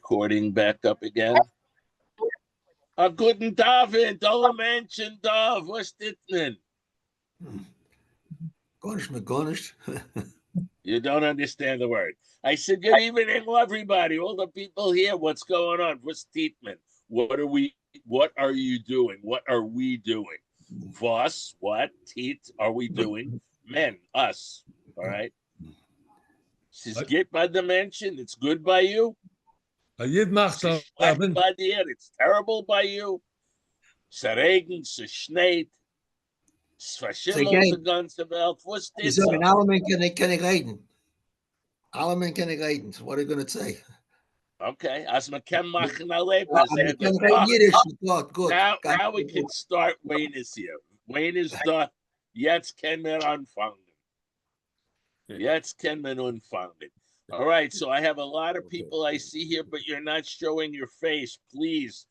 recording back up again. Guten Abend, alle Menschen da, was ist denn? Garnish. You don't understand the word. I said, good evening, everybody, all the people here, what's going on? What's Tietman? What are you doing? What are we doing? Was, what, Tiet, are we doing? Men, us, all right? Says, get by the mention, it's good by you. It's schlecht by dir, it's terrible by you. Es regnet, es schneit, es verschimmelt die ganze Welt. Was You ist say, das? alle men can reden. Alle men can reden. So what are you going to say? Okay, as man kann machen alle. Yiddish, good. Now we can start. Wayne is here. Wayne is da. Jetzt können wir anfangen. Jetzt können wir anfangen. All right, so I have a lot of people I see here, but you're not showing your face. Please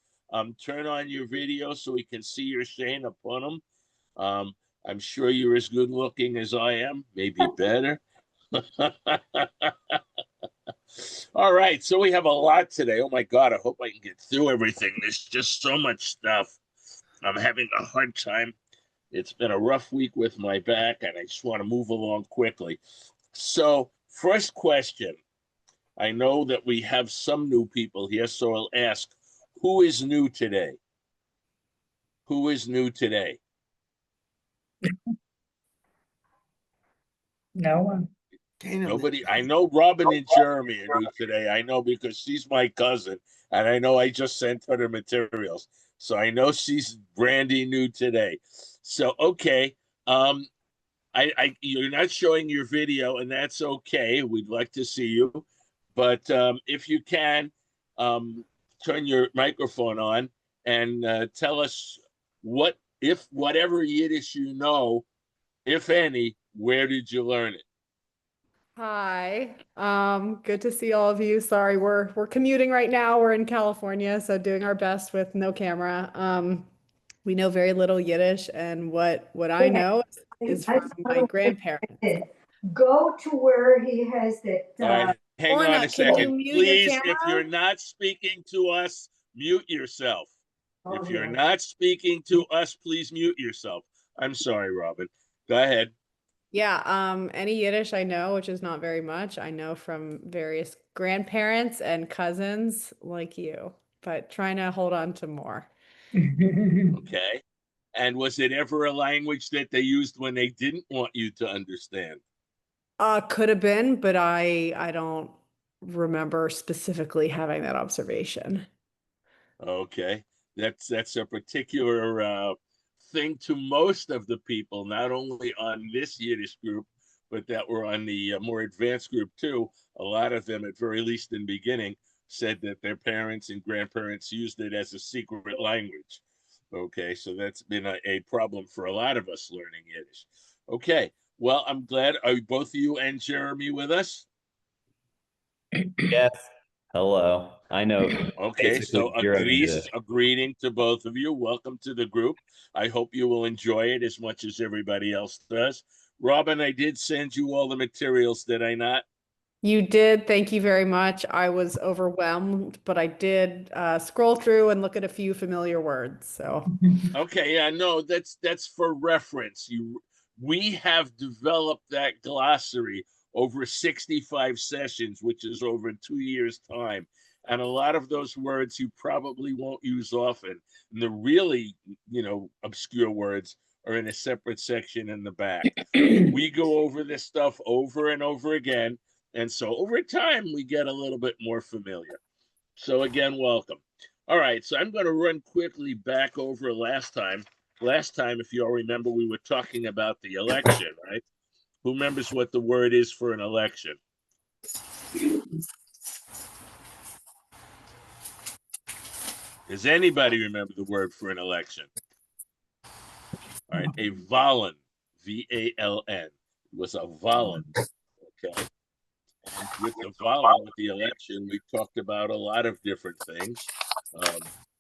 turn on your video so we can see your shane upon them. I'm sure you're as good looking as I am, maybe better. All right, so we have a lot today. Oh my God, I hope I can get through everything. There's just so much stuff. I'm having a hard time. It's been a rough week with my back, and I just want to move along quickly. So, first question. I know that we have some new people here, so I'll ask, who is new today? Who is new today? No one. Nobody. I know Robin and Jeremy are new today. I know because she's my cousin, and I know I just sent her the materials. So I know she's brandy new today. So, okay. You're not showing your video, and that's okay. We'd like to see you. But if you can, turn your microphone on and tell us whatever Yiddish you know, if any, where did you learn it? Hi, good to see all of you. Sorry, we're commuting right now. We're in California, so doing our best with no camera. We know very little Yiddish, and what I know is from my grandparents. Go to where he has that. All right, hang on a second. Please, your if you're not speaking to us, mute yourself. Oh, If you're yeah. not speaking to us, please mute yourself. I'm sorry, Robin. Go ahead. Yeah, any Yiddish I know, which is not very much, I know from various grandparents and cousins like you, but trying to hold on to more. Okay. And was it ever a language that they used when they didn't want you to understand? Could have been, but I don't remember specifically having that observation. Okay. That's a particular thing to most of the people, not only on this Yiddish group, but that were on the more advanced group too. A lot of them, at very least in the beginning, said that their parents and grandparents used it as a secret language. Okay, so that's been a problem for a lot of us learning Yiddish. Okay, well, I'm glad. Are both you and Jeremy with us? Yes. Hello. I know. Okay, so a greeting to both of you. Welcome to the group. I hope you will enjoy it as much as everybody else does. Robin, I did send you all the materials, did I not? You did. Thank you very much. I was overwhelmed, but I did scroll through and look at a few familiar words. So okay, yeah, no, that's for reference. We have developed that glossary over 65 sessions, which is over 2 years' time. And a lot of those words you probably won't use often. And the really, obscure words are in a separate section in the back. We go over this stuff over and over again. And so over time, we get a little bit more familiar. So again, welcome. All right, so I'm going to run quickly back over last time. Last time, if you all remember, we were talking about the election, right? Who remembers what the word is for an election? Does anybody remember the word for an election? All right, a Wahlen, V-A-L-N. It was a Wahlen, okay? And with the Wahlen, with the election, we talked about a lot of different things.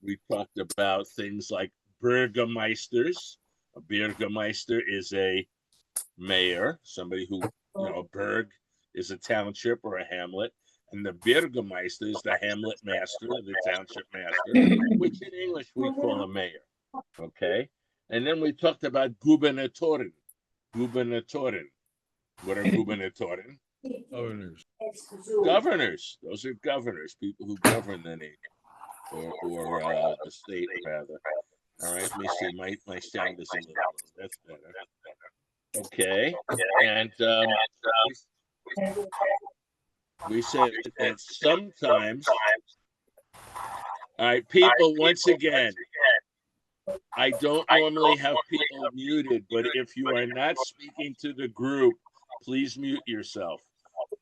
We talked about things like Bürgermeisters. A Bürgermeister is a mayor, somebody who, a burg is a township or a hamlet. And the Bürgermeister is the hamlet master, the township master, which in English we call a mayor. Okay. And then we talked about Gubernatoren. Gubernatoren. What are Gubernatoren? Governors. Governors. Those are governors, people who govern the nation or the state, rather. All right. Let me see. My sound is a little low. That's better. Okay. And we said that sometimes, all right, people, once again, I don't normally have people muted, but if you are not speaking to the group, please mute yourself.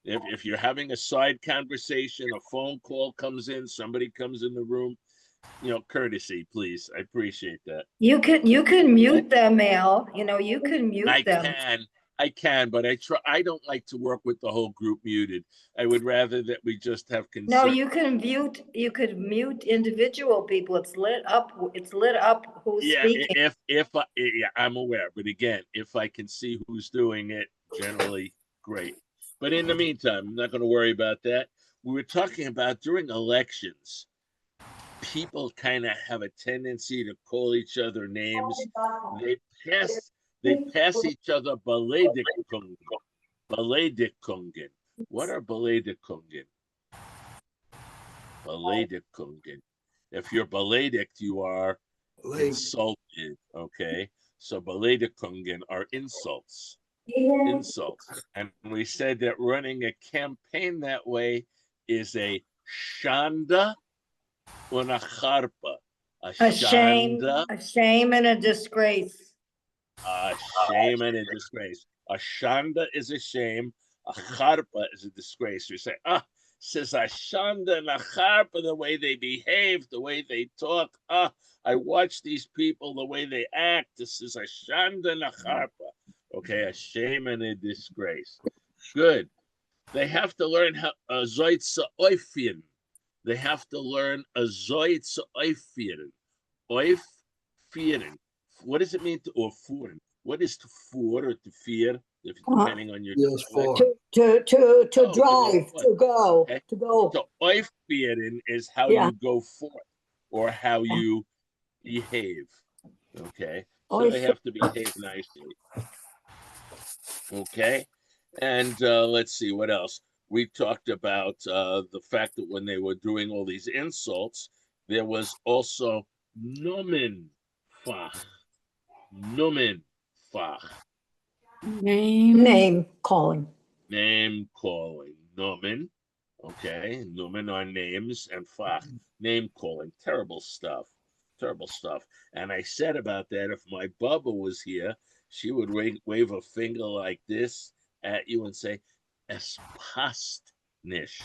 If you're having a side conversation, a phone call comes in, somebody comes in the room, courtesy, please. I appreciate that. You can mute them, Al. You can mute them. I can, but I don't like to work with the whole group muted. I would rather that we just have consent. No, you could mute individual people. It's lit up who's speaking. Yeah, I'm aware. But again, if I can see who's doing it, generally great. But in the meantime, I'm not going to worry about that. We were talking about during elections, people kind of have a tendency to call each other names. They pass each other bale-de-kungen. Bale-de-kungen. What are bale-de-kungen? Bale-de-kungen. If you're baledict, you are insulted. Okay. So bale-de-kungen are insults. And we said that running a campaign that way is a shanda and a charpa. A shame and a disgrace. A shame and a disgrace. A shanda is a shame. A charpa is a disgrace. You say, says a shanda and a charpa, the way they behave, the way they talk. I watch these people, the way they act. This is a shanda and a charpa. Okay, a shame and a disgrace. Good. They have to learn how a zoitza oifien. They have to learn a zoitza oifien. Oifien. What does it mean to oifien? What is to for or to fear? Depending on your to drive, to go, okay. to go. So oifien is how you go forth or how you behave. Okay. So they have to behave nicely. Okay. And let's see what else. We talked about the fact that when they were doing all these insults, there was also nomenfach. Nomenfach. Name calling. Name calling. Nomen. Okay. Nomen are names and fach. Name calling. Terrible stuff. Terrible stuff. And I said about that, if my Bubba was here, she would wave a finger like this at you and say, "Es passt nicht."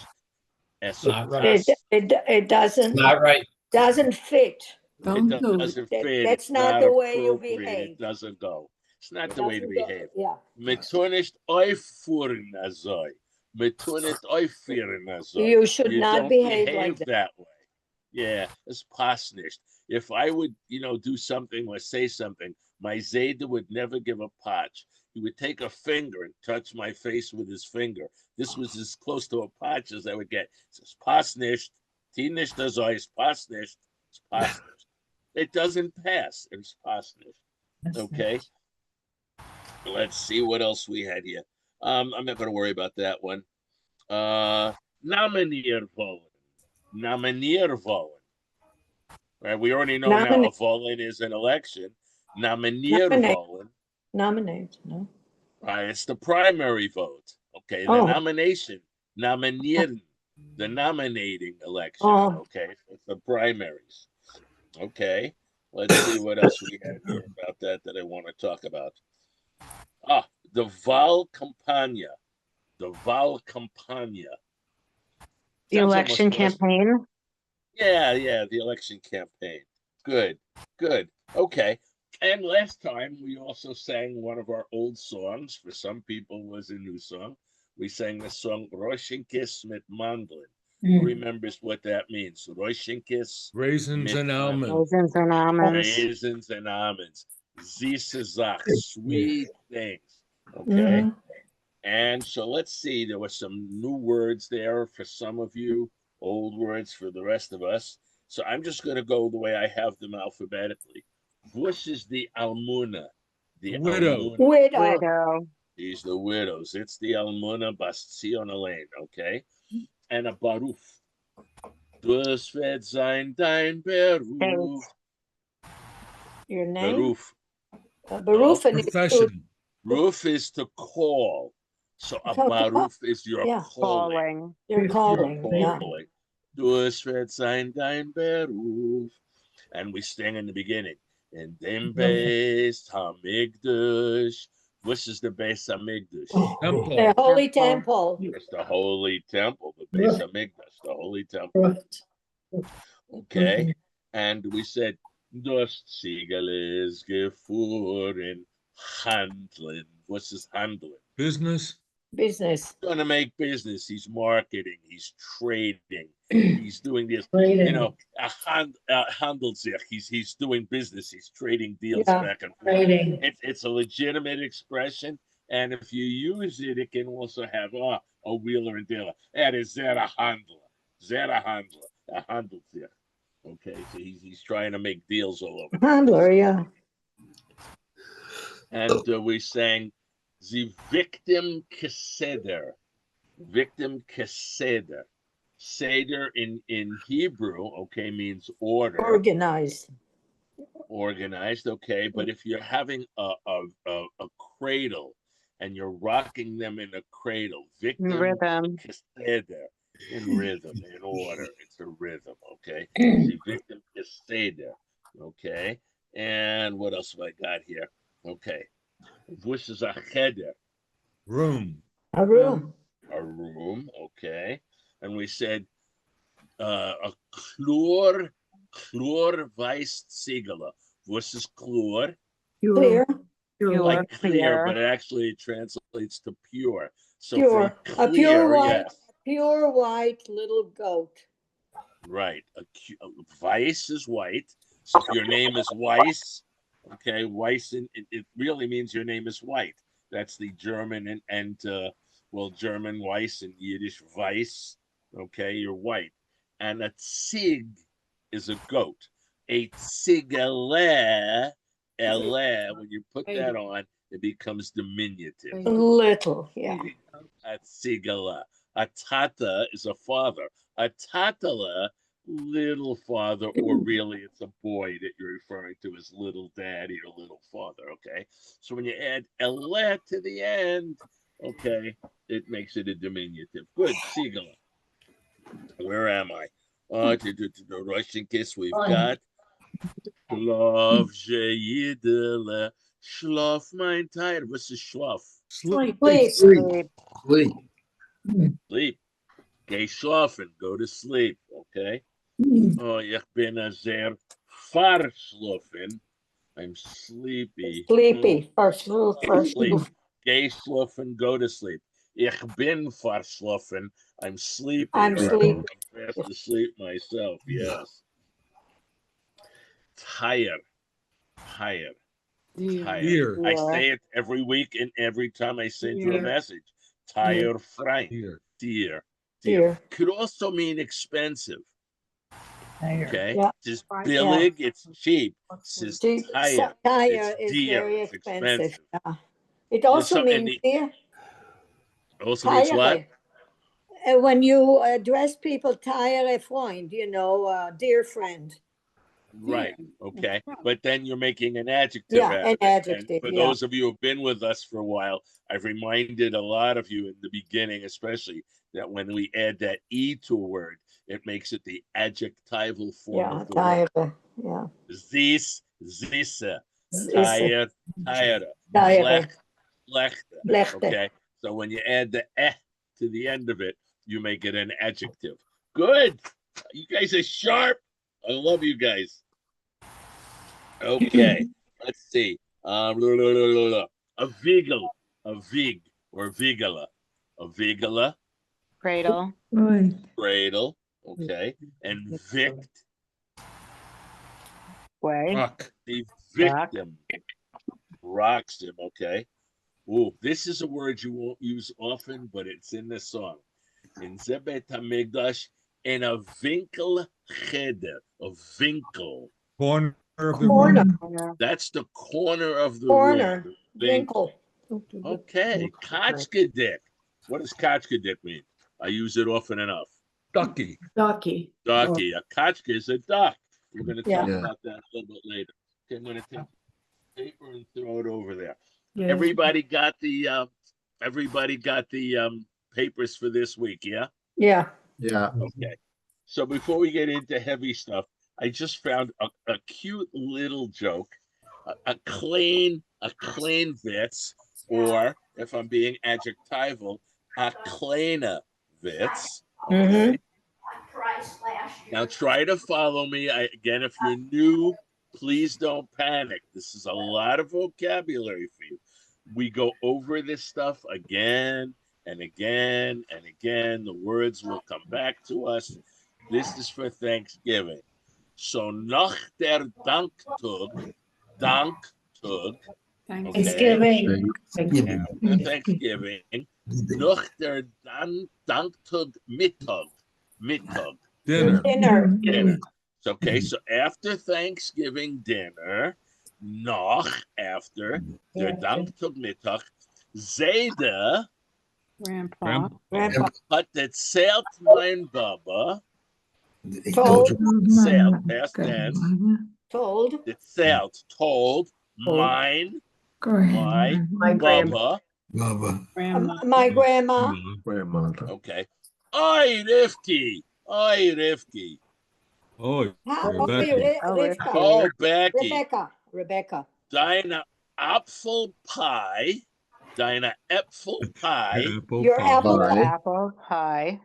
Es Not right. It doesn't. Not right. Doesn't fit. It doesn't fit. That's It's not the way you appropriate. behave. It doesn't go. It's not the way to behave. Yeah. Mit tun nicht aufführen azoi. Mit tun nicht aufführen azoi. You should not don't behave like that way. Yeah, it's passt nicht. If I would, do something or say something, my Zayda would never give a potch. He would take a finger and touch my face with his finger. This was as close to a potch as I would get. It says, pass nicht. Ti nicht azoi. It's pass nicht. It's pass nicht. It doesn't pass. It's pass nicht. Okay. Let's see what else we had here. I'm not going to worry about that one. Nominier wollen. Nominier wollen. Right, we already know now a wollen is an election. Nominier wollen. Nominate, no. Right, it's the primary vote. Okay, the nomination. Nominieren. The nominating election. Okay, it's the primaries. Okay, let's see what else we had here about that I want to talk about. The Wahlkampagne. The Wahlkampagne. The election campaign? Yeah, the election campaign. Good. Okay. And last time we also sang one of our old songs. For some people was a new song. We sang the song Roshinkis mit Mandeln. Who remembers what that means? Roshinkis. Raisins and almonds. Raisins and almonds. Raisins and almonds. Süße Sachen, sweet things. Okay. And so let's see, there were some new words there for some of you, old words for the rest of us. So I'm just going to go the way I have them alphabetically. Vush is the almuna. The Widow. almuna. Widow. These the widows. It's the almuna bastion alain, okay? And a baruf. Dus wird sein dein Beruf. Your name? Beruf. Baruf and Profession. Roof is to call. So a So to baruf is your yeah. calling. Calling. You're calling. Yeah. Calling. Dus wird sein dein Beruf. And we sing in the beginning. In dem Beis Hamikdash. Which is the Beis Hamikdash? Temple. The holy Temple. temple. It's the holy temple, the Beis Hamikdash, the holy temple. Okay. And we said, Das Ziegel ist gefahren, handeln. What's his handling? Business. Business. He's gonna make business. He's marketing. He's trading. He's doing this. You know, handelt sich. He's doing business. He's trading deals back and forth. It's a legitimate expression, and if you use it, it can also have a wheeler and dealer. That is a handler. A handelt sich. Okay, so he's trying to make deals all over. Handler, yeah. And we sang the victim keseder. Victim keseder. Seder in Hebrew, okay, means order. Organized. Organized, okay. But if you're having a cradle and you're rocking them in a cradle, victim Rhythm. keseder. In rhythm, in order. It's a rhythm, okay? The victim keseder, okay? And what else have I got here? Okay. Vush is a cheder. Room. A room. A room, okay. And we said a chlor weiß Ziegele. Vush is chlor, Clear. like clear, Clear. but it actually translates to pure. So Pure. for A pure clear, white. yes. Pure white little goat. Right. Weiss is white. So if your name is Weiss, okay, Weiss, it really means your name is white. That's the German and German Weiss and Yiddish Weiss. Okay, you're white. And a tzig is a goat. A tzigele, when you put that on, it becomes diminutive. Little, yeah. A tzigele. A tata is a father. A tatala, little father, or really it's a boy that you're referring to as little daddy or little father, okay? So when you add ele to the end, okay, it makes it a diminutive. Good, Siegel. Where am I? The Russian kiss we've got. Schlaf, Yidele, schlaf mein Teil. What's a schlaf? Sleep. Please. Sleep. Sleep. Sleep. Geh schlafen, go to sleep, okay? Oh, ich bin sehr verschlafen. I'm sleepy. Sleepy. First Sleep. Geh schlafen, go to sleep. Ich bin verschlafen. I'm sleepy. I'm sleepy. I'm fast asleep myself, yes. Tired. Tired. Tired. Here. I say it every week and every time I send you a message. Tired Frank. Here. Dear. Could also mean expensive. Okay. Yeah. It's billig, it's cheap. It's tire. Tire It's is dear, very it's expensive. expensive. Yeah. It also means dear. Also means what? When you address people, tire Freund, dear friend. Right. Okay. But then you're making an adjective. Yeah, out an of it. adjective. And for those of you who've been with us for a while, I've reminded a lot of you in the beginning, especially, that when we add that e to a word, it makes it the adjectival form of the tire. word. Yeah. This, tired, Tire. schlecht. Okay. So when you add the to the end of it, you make it an adjective. Good. You guys are sharp. I love you guys. Okay, let's see. A vigel, a vig, or vigala. A vigala, Cradle. cradle, okay. And vict, Way. Rock. the victim. Rocks him, okay. Oh, this is a word you won't use often, but it's in the song. In Zebet Hamigdash, in a winkel cheder, a winkel. Corner of the Corner. room. That's the corner of the Corner, room. winkle. Okay, Kachkadik. What does Kachkadik mean? I use it often enough. Ducky. Ducky. Ducky. A kachka is a duck. We're going to talk Yeah. about that a little bit later. Okay, I'm going to take paper and throw it over there. Yeah. Everybody got the papers for this week, yeah? Yeah. Yeah. Okay. So before we get into heavy stuff, I just found a cute little joke, a clean Witz, or if I'm being adjectival, a kleiner Witz. Okay. Now try to follow me. Again, if you're new, please don't panic. This is a lot of vocabulary for you. We go over this stuff again and again and again. The words will come back to us. This is for Thanksgiving. So nach der Danktug, Thanksgiving. Thanksgiving. after Thanksgiving, nach der Danktug Mittag. Dinner. Dinner. So, okay, so after Thanksgiving dinner, noch after der Danktug Mittag, Zede Grandpa. Grandpa hat erzählt mein Baba, told, erzählt, past tense, told erzählt, told, my my grandma, Baba, Grandma. my grandma. Grandmother. okay. Oi, Rivki. Oh, How Rebecca. are you, Rivka? Oh, Becky. Rebecca. Deine Apfelpie. Apple Your pie. apple pie. Apple pie.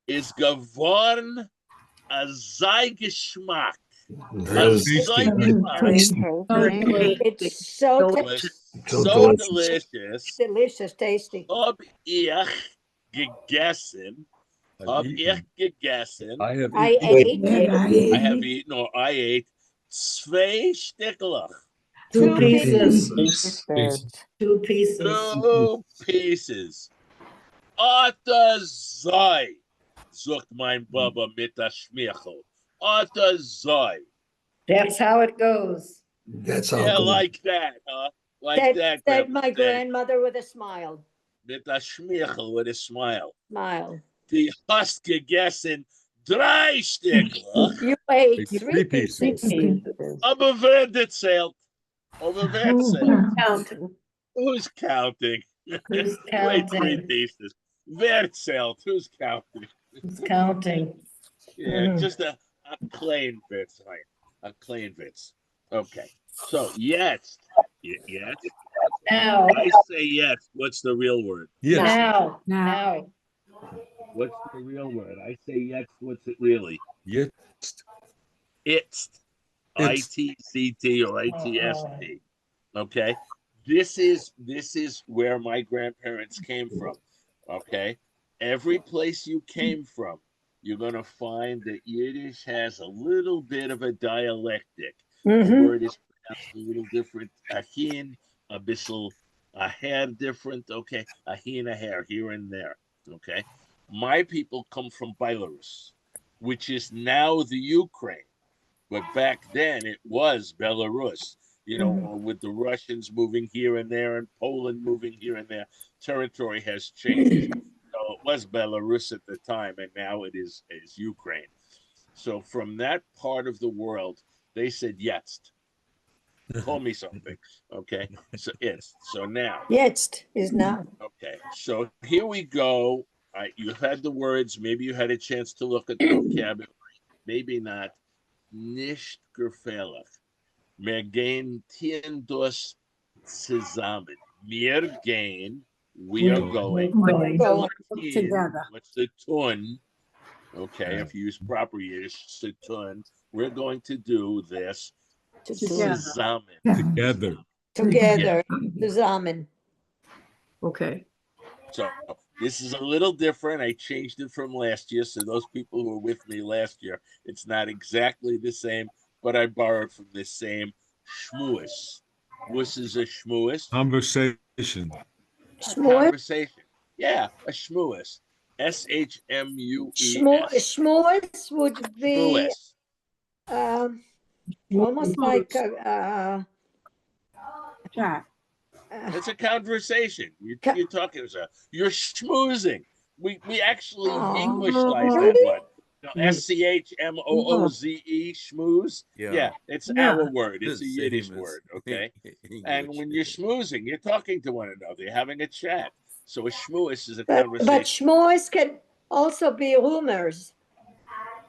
Ist geworden a Geschmack. Very Tasty. Tasty. It's so So delicious. delicious, tasty. Hab ich gegessen. I've eaten. I have I eaten. ate I have eaten, or I ate, zwei Stücklach. two pieces. Pieces. Two pieces. 2 pieces. Otter sei, sagt mein Baba mit der Schmirchel. Otter sei. That's how it goes. That's how Yeah, it goes. like that, huh? Like that. Said Grandma, my grandmother with a smile. Mit der Schmirchel, with a smile. Smile. Die hast gegessen 3 Stücklach, You ate It's 3 three pieces. pieces. Pieces. aber wer erzählt? Aber wer erzählt? Count. Who's counting? Who's You ate 3 counting? pieces. Wer erzählt? Who's counting? Who's counting? Yeah, just a clean Witz, right? A clean Witz. Okay. So, yes. Yes. Now. I say yes. What's the real word? Yes. Now. What's the real word? I say yes. What's it really? Yes. It's It's. ITCT or ITST. Okay. This is where my grandparents came from. Okay. Every place you came from, you're gonna find that Yiddish has a little bit of a dialectic. The Mhm. word is perhaps a little different. A hin, a bissel, a hair different. Okay, a hin, a hair here and there. Okay, my people come from Belarus, which is now the Ukraine, but back then it was Belarus. You know, with the Russians moving here and there and Poland moving here and there, territory has changed. So it was Belarus at the time, and now it is Ukraine. So from that part of the world, they said jetzt. Call me something. Okay. So now. Jetzt is now. Okay. So here we go. You had the words. Maybe you had a chance to look at the vocabulary. Maybe not. Nicht gefährlich. Wir gehen das zusammen. Wir gehen. We are going. Go. What's the tun? Okay, if you use proper Yiddish, tun. We're going to do this zusammen. Together. Together. Zusammen. Okay. So this is a little different. I changed it from last year. So those people who were with me last year, it's not exactly the same, but I borrowed from the same shmuis. Wuss is a shmuis. Conversation. conversation. Yeah, a shmuis. Shmuis Shmuis. would be almost like It's a conversation. You're talking. You're schmoozing. We actually Englishlized that one. SCHMOOZE, schmooze. Yeah, it's our word. It's a Yiddish word. Okay. And when you're schmoozing, you're talking to one another. You're having a chat. So a schmooze is a conversation. But schmois can also be rumors.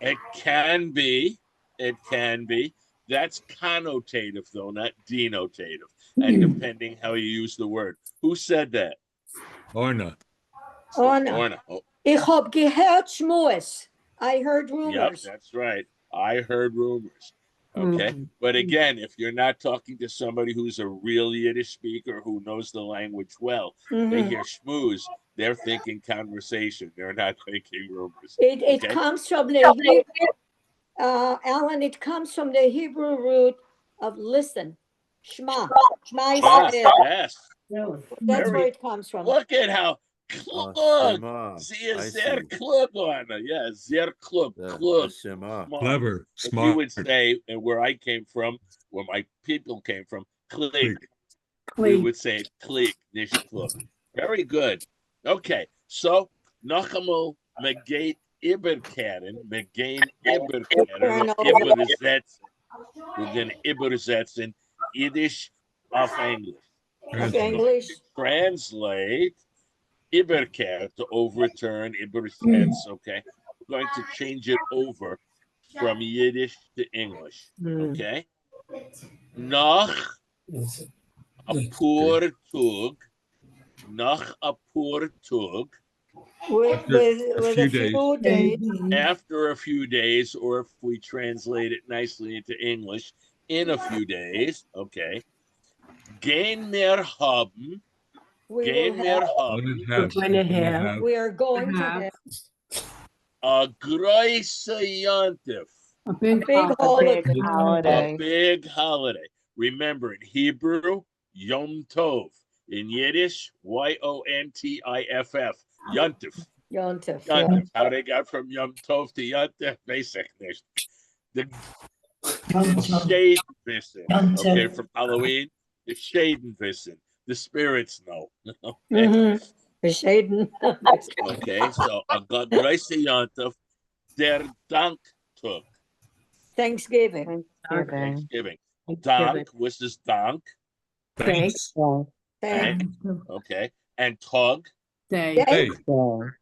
It can be. It can be. That's connotative, though, not denotative. And depending how you use the word. Who said that? Orna. Orna. Oh. Ich hab gehört schmois. I heard rumors. Yep, that's right. I heard rumors. Okay. But again, if you're not talking to somebody who's a real Yiddish speaker who knows the language well, they hear schmooze, they're thinking conversation. They're not thinking rumors. It comes from the Alan, it comes from the Hebrew root of listen. Shema. Shema Yisrael. Yes. That's where it comes from. Look at how klug. See a sehr klug on it. Yeah, sehr klug. Klug. Clever. If Smart. you would say, and where I came from, where my people came from, klig. We would say klig, nicht klug. Very good. Okay, so Nachamel Megate Iberkeren, Megain Iberkeren, Ibersetzen. We're going to Ibersetzen Yiddish of English. Of English. Translate Iberker to overturn Ibersetz. Okay, we're going to change it over from Yiddish to English. Okay, Nach a poor tug, nach a poor tug. With a few days. After a few days, or if we translate it nicely into English, in a few days. Okay. Gain mehr haben. Gain mehr haben. We are going to have A große Yontif. a big holiday. A big holiday. Remember, in Hebrew, Yom Tov. In Yiddish, Yontif. Yontif. Yontif. Yontif. How they got from Yom Tov to Yontif, basic. The Shadenwissen. Okay, from Halloween, the Shadenwissen. The spirits know. Okay. The Shaden. Okay, so a große Yontif, der Danktag. Thanksgiving. Thanksgiving. Dank, which is Dank. Thanks. Okay. And Tug. Day.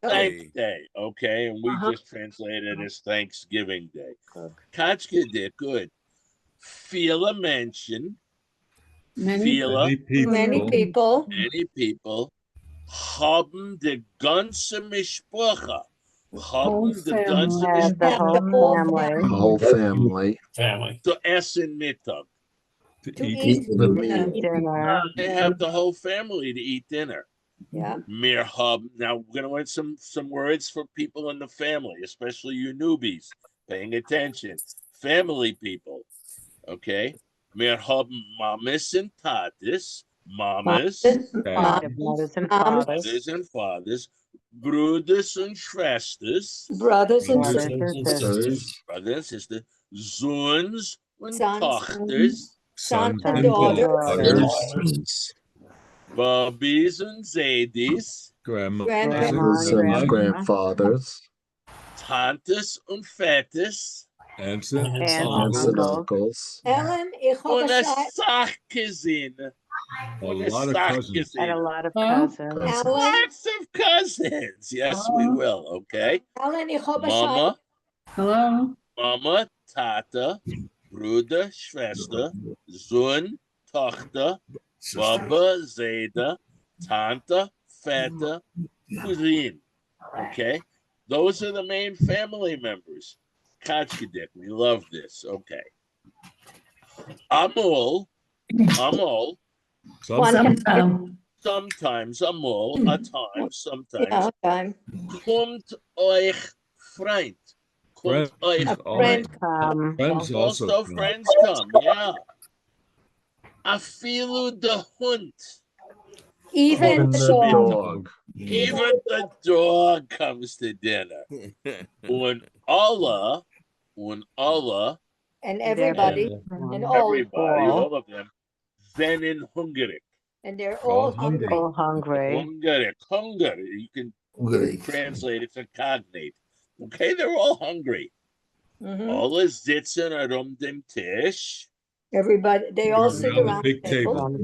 Thank Day. Okay. And we just translated as Thanksgiving Day. Katschke did good. Viele Menschen. Many people. Many people haben die ganze Mishpacha. Haben die ganze Mishpacha. The whole family. To essen Mittag. To eat the dinner. They have the whole family to eat dinner. Yeah. Mir haben. Now we're going to learn some words for people in the family, especially you newbies paying attention. Family people. Okay. Mir haben Mamas and Tatis. Mamas. Mothers and fathers. Mothers and fathers. Bruders and Schwesters. Brothers and Brothers sisters. and sisters. Brothers and sisters. Sons and Sons Tochters. Sons and and daughters. Bobbies and Zadis. Grandmothers and grandfathers. Tantes und Vetters. Aunts and uncles. Ellen, ich habe Und a Sachcousine. A lot of cousins. And a lot of cousins. Lots of cousins. Yes, we will. Okay. Ellen, ich habe Mama. Hello. Mama, Tata, Bruder, Schwester, Sohn, Tochter, Baba, Zeta, Tante, Vetter, Cousine. Okay. Those are the main family members. Kachkadik, we love this. Okay. Amol. Sometimes Amol, a time, sometimes. Kommt euch Freund. Kommt euch Friends come. Friends also friends come, yeah. Afilu the Hund. Even the dog. Even the dog comes to dinner. Und Allah, and everybody, and all of them, sind hungrig. And they're all hungry. All hungry. Hunger. You can translate it to cognate. Okay, they're all hungry. Alle sitzen dem Tisch. Everybody, they all sit around the big table.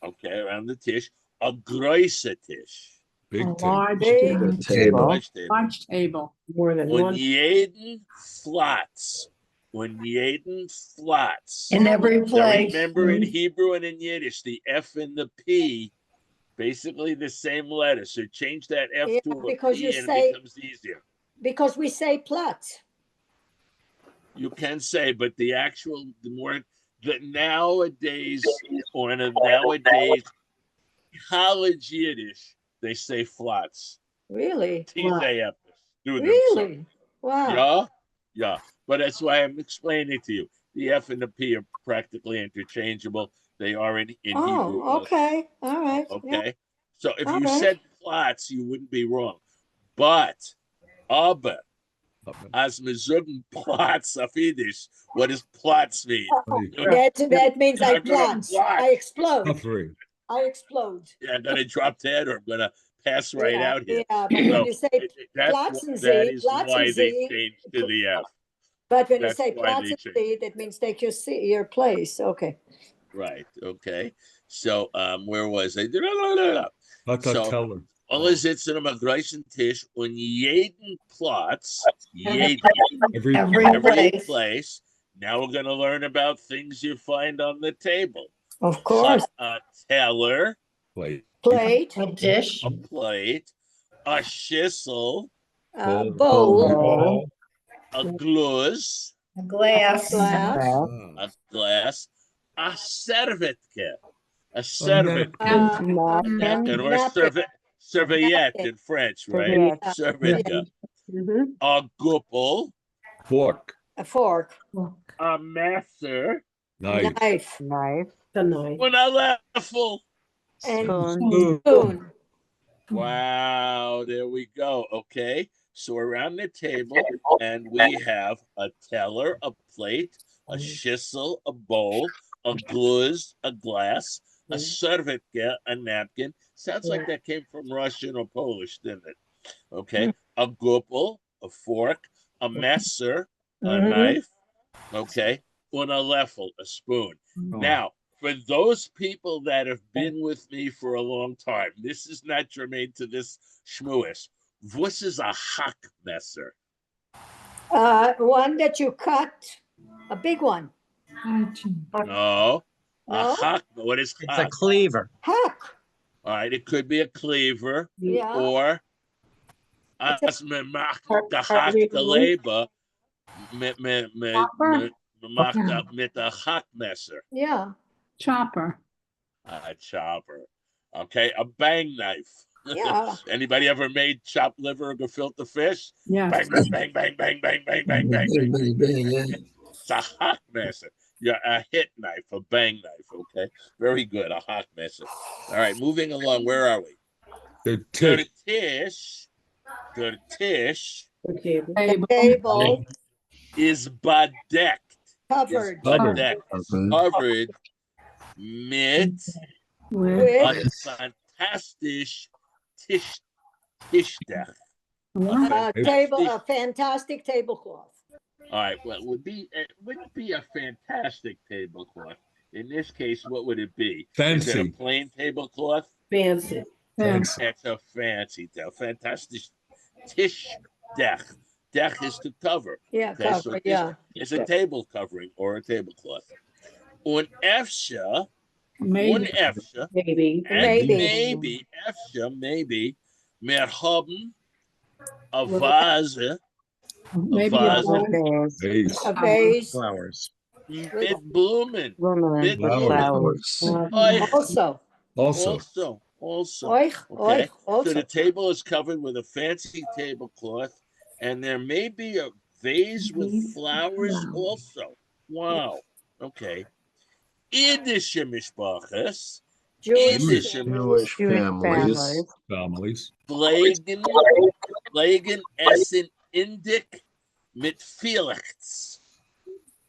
Okay, around the Tisch. A großer Tisch. Big A table. large table. large table. More than Und jeden Platz. Und jeden Platz. In every Now place. remember in Hebrew and in Yiddish, the F and the P, basically the same letter. So change that F to a because P you and say- it becomes easier. because we say Platz. You can say, but the nowadays college Yiddish, they say flats. Really? TZF. Really? Wow. Yeah. But that's why I'm explaining to you. The F and the P are practically interchangeable. They are in Hebrew. Oh, okay. All right. Okay. Yeah. So if All you right. said Platz, you wouldn't be wrong. But aber as mezugen Platz auf Yiddish, what does Platz mean? That means I I'm gonna plunge. plot. I explode. Suffering. I explode. Yeah, I'm gonna drop dead or I'm gonna pass right out here. Yeah, but when you say That Platzensee, is why they Platzensee, changed to the F. but when you That's say why they Platzensee, that means take your place. Okay. Right. Okay. So where was I? Not that So teller. alle sitzen am großen Tisch und jeden Platz, Every every place. Now we're gonna learn about things you find on the table. Of course. A teller, plate. Plate, A dish. a plate, a schissel, bowl, a gluz, A glass. a glass, a servetke, a servetke, Napkin. or serviette in French, right? Serviette. Servetka. A guppel, Fork. a fork, a messer, Knife. knife, and a leffel. and Spoon. spoon. Wow, there we go. Okay, so around the table, and we have a teller, a plate, a schissel, a bowl, a gluz, a glass, a servetka, a napkin. Sounds like that came from Russian or Polish, didn't it? Okay, a guppel, a fork, a messer, a knife. Okay, and a leffel, a spoon. Now, for those people that have been with me for a long time, this is not germane to this shmuis. What is a hackmesser? One that you cut, a big one. No. No? A hack. What is It's hack? a cleaver. Hack. All right, it could be a cleaver Yeah. or as me macht gehackte Leber mit a hackmesser. Yeah. Chopper. A chopper. Okay, a bang knife. Yeah. Anybody ever made chopped liver or gefilte fish? Yeah. Bang, bang, bang, bang, bang, bang, bang, bang, bang. It's a hackmesser. Yeah, a hit knife, a bang knife. Okay, very good. A hackmesser. All right, moving along. Where are we? The Der tish. Tisch The table is bedecked. covered Bedecked. Covered mit with a fantastic Tischdach. a fantastic tablecloth. All right. Well, it wouldn't be a fantastic tablecloth. In this case, what would it be? Is it a Fancy. plain tablecloth? Fancy. It's a fancy, fantastic Tischdach. Dech is to cover. Yeah, Okay, cover. so Yeah. it's a table covering or a tablecloth. Un efsha, Maybe. Maybe. maybe efsha, maybe mehr haben a vase, Maybe a bowl. Vase. A vase. Flowers. mit Blumen, mit Flowers. Also. Also. Okay. So Also. the table is covered with a fancy tablecloth, and there may be a vase with flowers also. Wow. Okay. Yiddish mishpachas Jewish Yiddish Jewish Jewish families. families. Pflegen essen Indik mit Felix.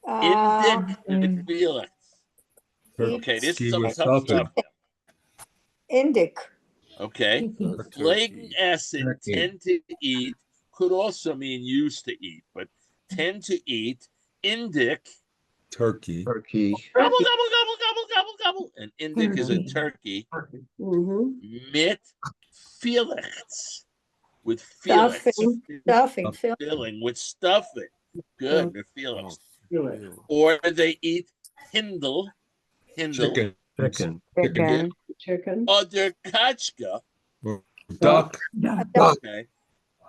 Indik mit Felix. Okay, this is Turkey some with tough stuffing. stuff. Indic. Okay. Pflegen essen, tend to eat, could also mean used to eat, but tend to eat Indik. Turkey. Turkey. Gobble, gobble, gobble, gobble, gobble, gobble. And Indik is a turkey. Mit Felix. With Felix. Stuffing. Filling with stuffing. Good, with Felix. Or they eat Hindel. Chicken. Chicken. Other kachka. Duck. Okay.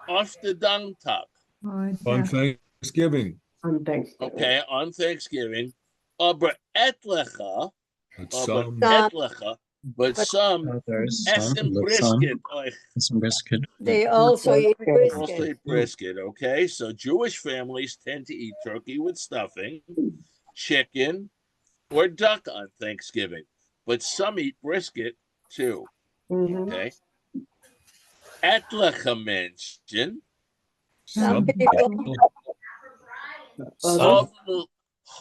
Off the dung tuck. On Thanksgiving. Okay, on Thanksgiving. Aber etlecha. But Aber some etlecha. But some essen brisket. They also eat Also brisket. eat brisket, okay? So Jewish families tend to eat turkey with stuffing, chicken, or duck on Thanksgiving. But some eat brisket too. Okay. Etlecha Menschen. Some people.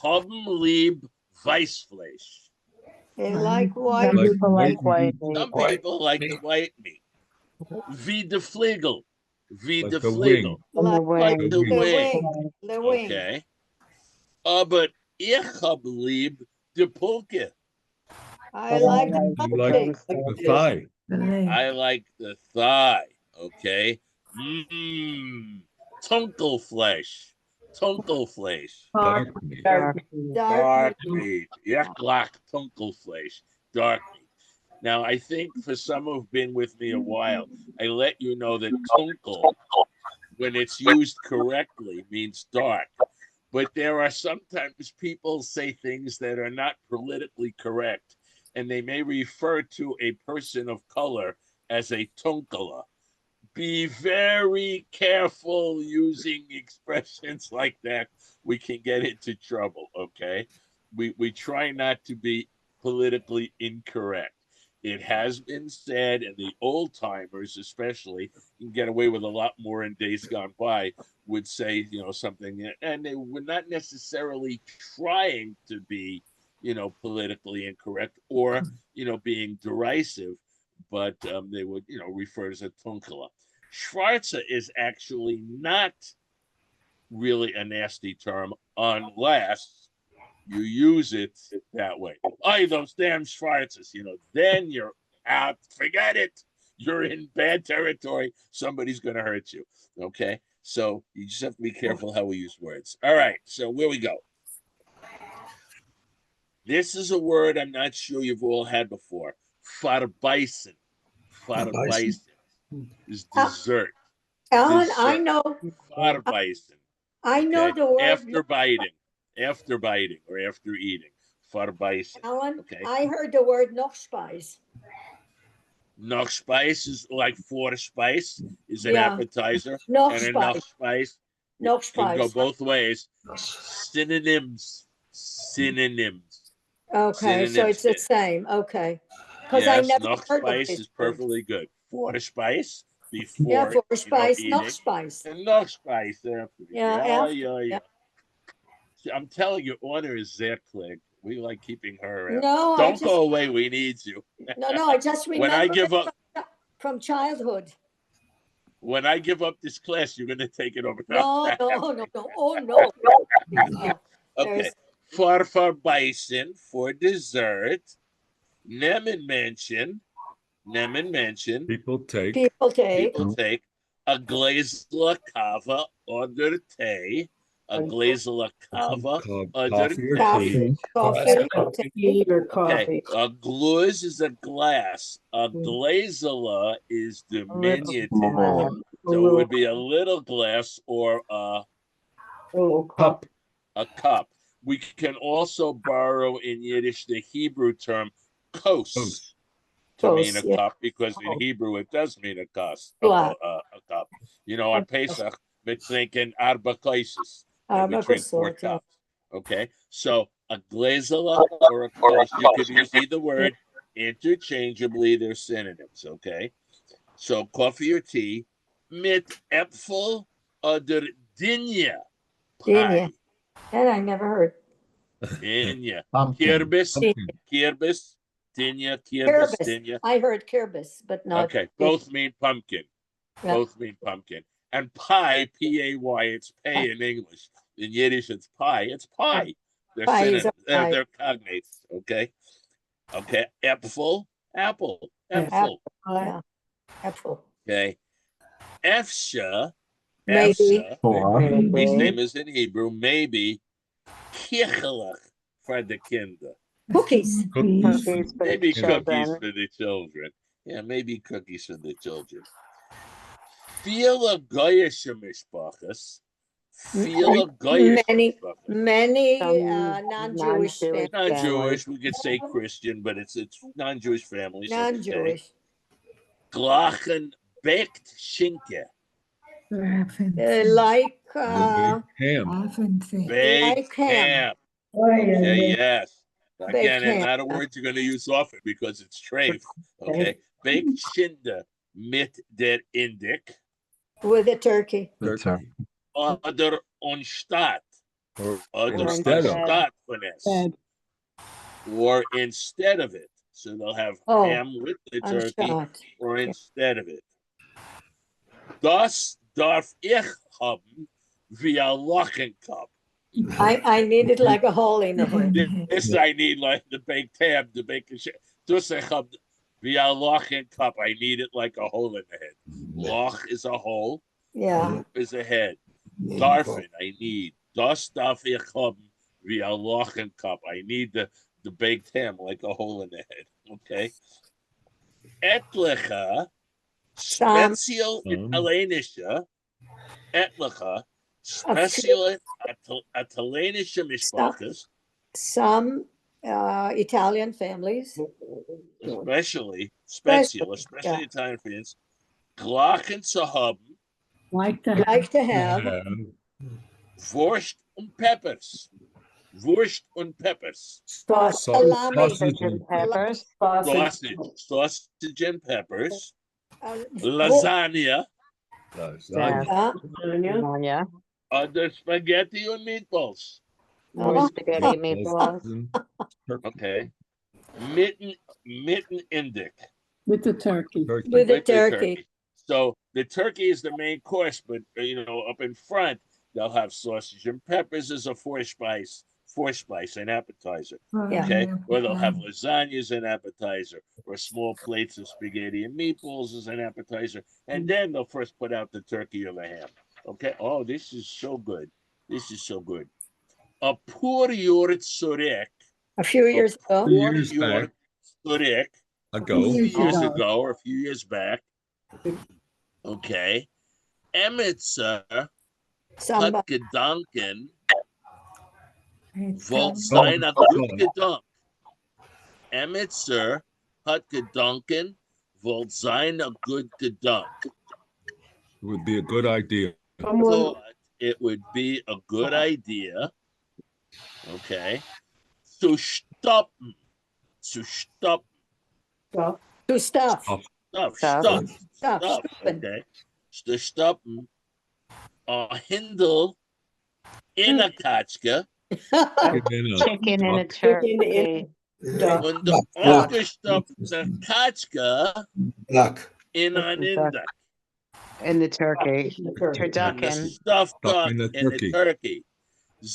Haben lieb Weißfleisch. They like white. like people like white white Some people like the white meat. Wie de Flegel. Wie Like de the Flegel. Like Like The the wing. wing. The wing. Okay. Aber ich hab lieb de Pulke. I like the You like cupcake. the thigh. I like the thigh. Okay. Mmm. Tunkelfleisch. Tunkelfleisch. Dark meat. Dark meat. Ich like Tunkelfleisch. Dark meat. Now, I think for some who've been with me a while, I let you know that tunkel, when it's used correctly, means dark. But there are sometimes people say things that are not politically correct, and they may refer to a person of color as a tunkela. Be very careful using expressions like that. We can get into trouble, okay? We try not to be politically incorrect. It has been said, and the old timers especially can get away with a lot more in days gone by, would say, something, and they were not necessarily trying to be, politically incorrect or, being derisive, but they would, refer to as a tunkela. Schwarze is actually not really a nasty term unless you use it that way. Oh, those damn Schwarzes, then you're out. Forget it. You're in bad territory. Somebody's going to hurt you. Okay. So you just have to be careful how we use words. All right. So where we go. This is a word I'm not sure you've all had before. Farbeißen. Farbeißen is dessert. Alan, Dessert. I know. Farbeißen. I know the word. After biting or after eating. Farbeißen. Alan, Okay. I heard the word Nochspeis. Nochspeis is like Vorspeis is an appetizer. And a Nochspeis can go both ways. Synonyms. Okay, so it's the same. Okay. Because I never heard of Nochspeis this is perfectly good. Vorspeis before Yeah, Vorspeis, eating. Nochspeis. And Nochspeis after. Yeah. I'm telling you, honor is Zerklig. We like keeping her around. No, Don't go away. We need you. No, I just remember When I give up from childhood. When I give up this class, you're going to take it over. No. Oh, no. Okay. Farbeißen for dessert. Nehmen Menschen. People take. People take a Gläsler Kava under tea. A Gläsler Kava under Coffee. Tea or coffee. Okay. A gluz is a glass. A Gläsler is diminutive. So it would be a little glass or a Cup. A cup. We can also borrow in Yiddish the Hebrew term kos to mean a cup, because in Hebrew it does mean a cup. On Pesach, we're drinking arba koises. We drink 4 cups. Okay, so a glazela or a kos, you could use either word. interchangeably, they're synonyms, okay? So coffee or tea, mit Äpfel oder Dinja Dinja. pie. That I never heard. Dinja. Pumpkin. Kirbis, kirbis, Dinja, kirbis, Kirbis. Dinja. I heard kirbis, but not. Okay, both mean pumpkin. Yeah. Both mean pumpkin. And pie, P-A-Y, it's pay in English. In Yiddish, it's pie. It's pie. They're Pie is synonyms. a pie. They're cognates, okay? Okay, Äpfel, apple, Äpfel, Yeah. Apple. okay? Efsha, Maybe. Efsha, Four. these name is in Hebrew, maybe, Kirchelach for the kinder. Cookies. Cookies. Cookies for Maybe the cookies children. for the children. Yeah, maybe cookies for the children. Viele goyische Mishpachas. Viele goyische Many, Mishpachas. many Some non-Jewish non-Jewish families. Not families. Jewish, we could say Christian, but it's non-Jewish families. Okay. Non-Jewish. Glachen baked Schinke. Like, Ham. Baked ham. ham. Oy, Okay, oy, yes. Again, Baked it's not a ham. word you're going to use often because it's treif. Okay. Baked Schinda mit der Indik. With a turkey. Turkey. Oder Onstadt. Or Oder instead of. Onstadt finesse. Or instead of it. So they'll have Oh, ham with the turkey Unshot. or instead of it. Das darf ich haben via Lockenkopf. I need it like a hole in the head. This I need like the baked ham, the bacon shit. Dus ich hab via Lockenkopf. I need it like a hole in the head. Loch is a hole, Yeah. is a head. Darfen, I need. Das darf ich haben via Lockenkopf. I need the baked ham like a hole in the head. Okay. Etliche, special Italienische, etliche, special Italienische Mishpachas, Some Italian families. especially Yeah. Italian friends, Glocken zu haben, Like to Like to have Wurst und Peppers. Wurst und Peppers. salami. Sausage and Peppers. Sausage and peppers. uh, Lasagna. Yeah. Yeah. Yeah. Other spaghetti and meatballs. More spaghetti meatballs. Okay. Mitten Indic. with the turkey. With the with the turkey. So the turkey is the main course, but up in front they'll have sausage and peppers as a four spice an appetizer. Yeah. Okay, or they'll have lasagna as an appetizer, or small plates of spaghetti and meatballs as an appetizer, and then they'll first put out the turkey or the ham. Okay. Oh, this is so good. This is so good. A poor yurt zurek. A few years ago. Years back. Zurek. Ago. A few years ago or a few years back. Okay. Emitzer Somebody. hat gedanken, wollt sein a gut gedank. Emitzer hat gedanken, wollt sein a good gedank. It would be a good idea. Thought it would be a good idea. Okay. To stop. To Stuff. stuff. Stuff. Stuff. Okay. To stop a hindel in a kachka Chicken in a turkey. und the aufgestopfte Kachka Duck. in an index. In the turkey. And the Turducken. stuffed Stuff duck in the in the turkey. turkey.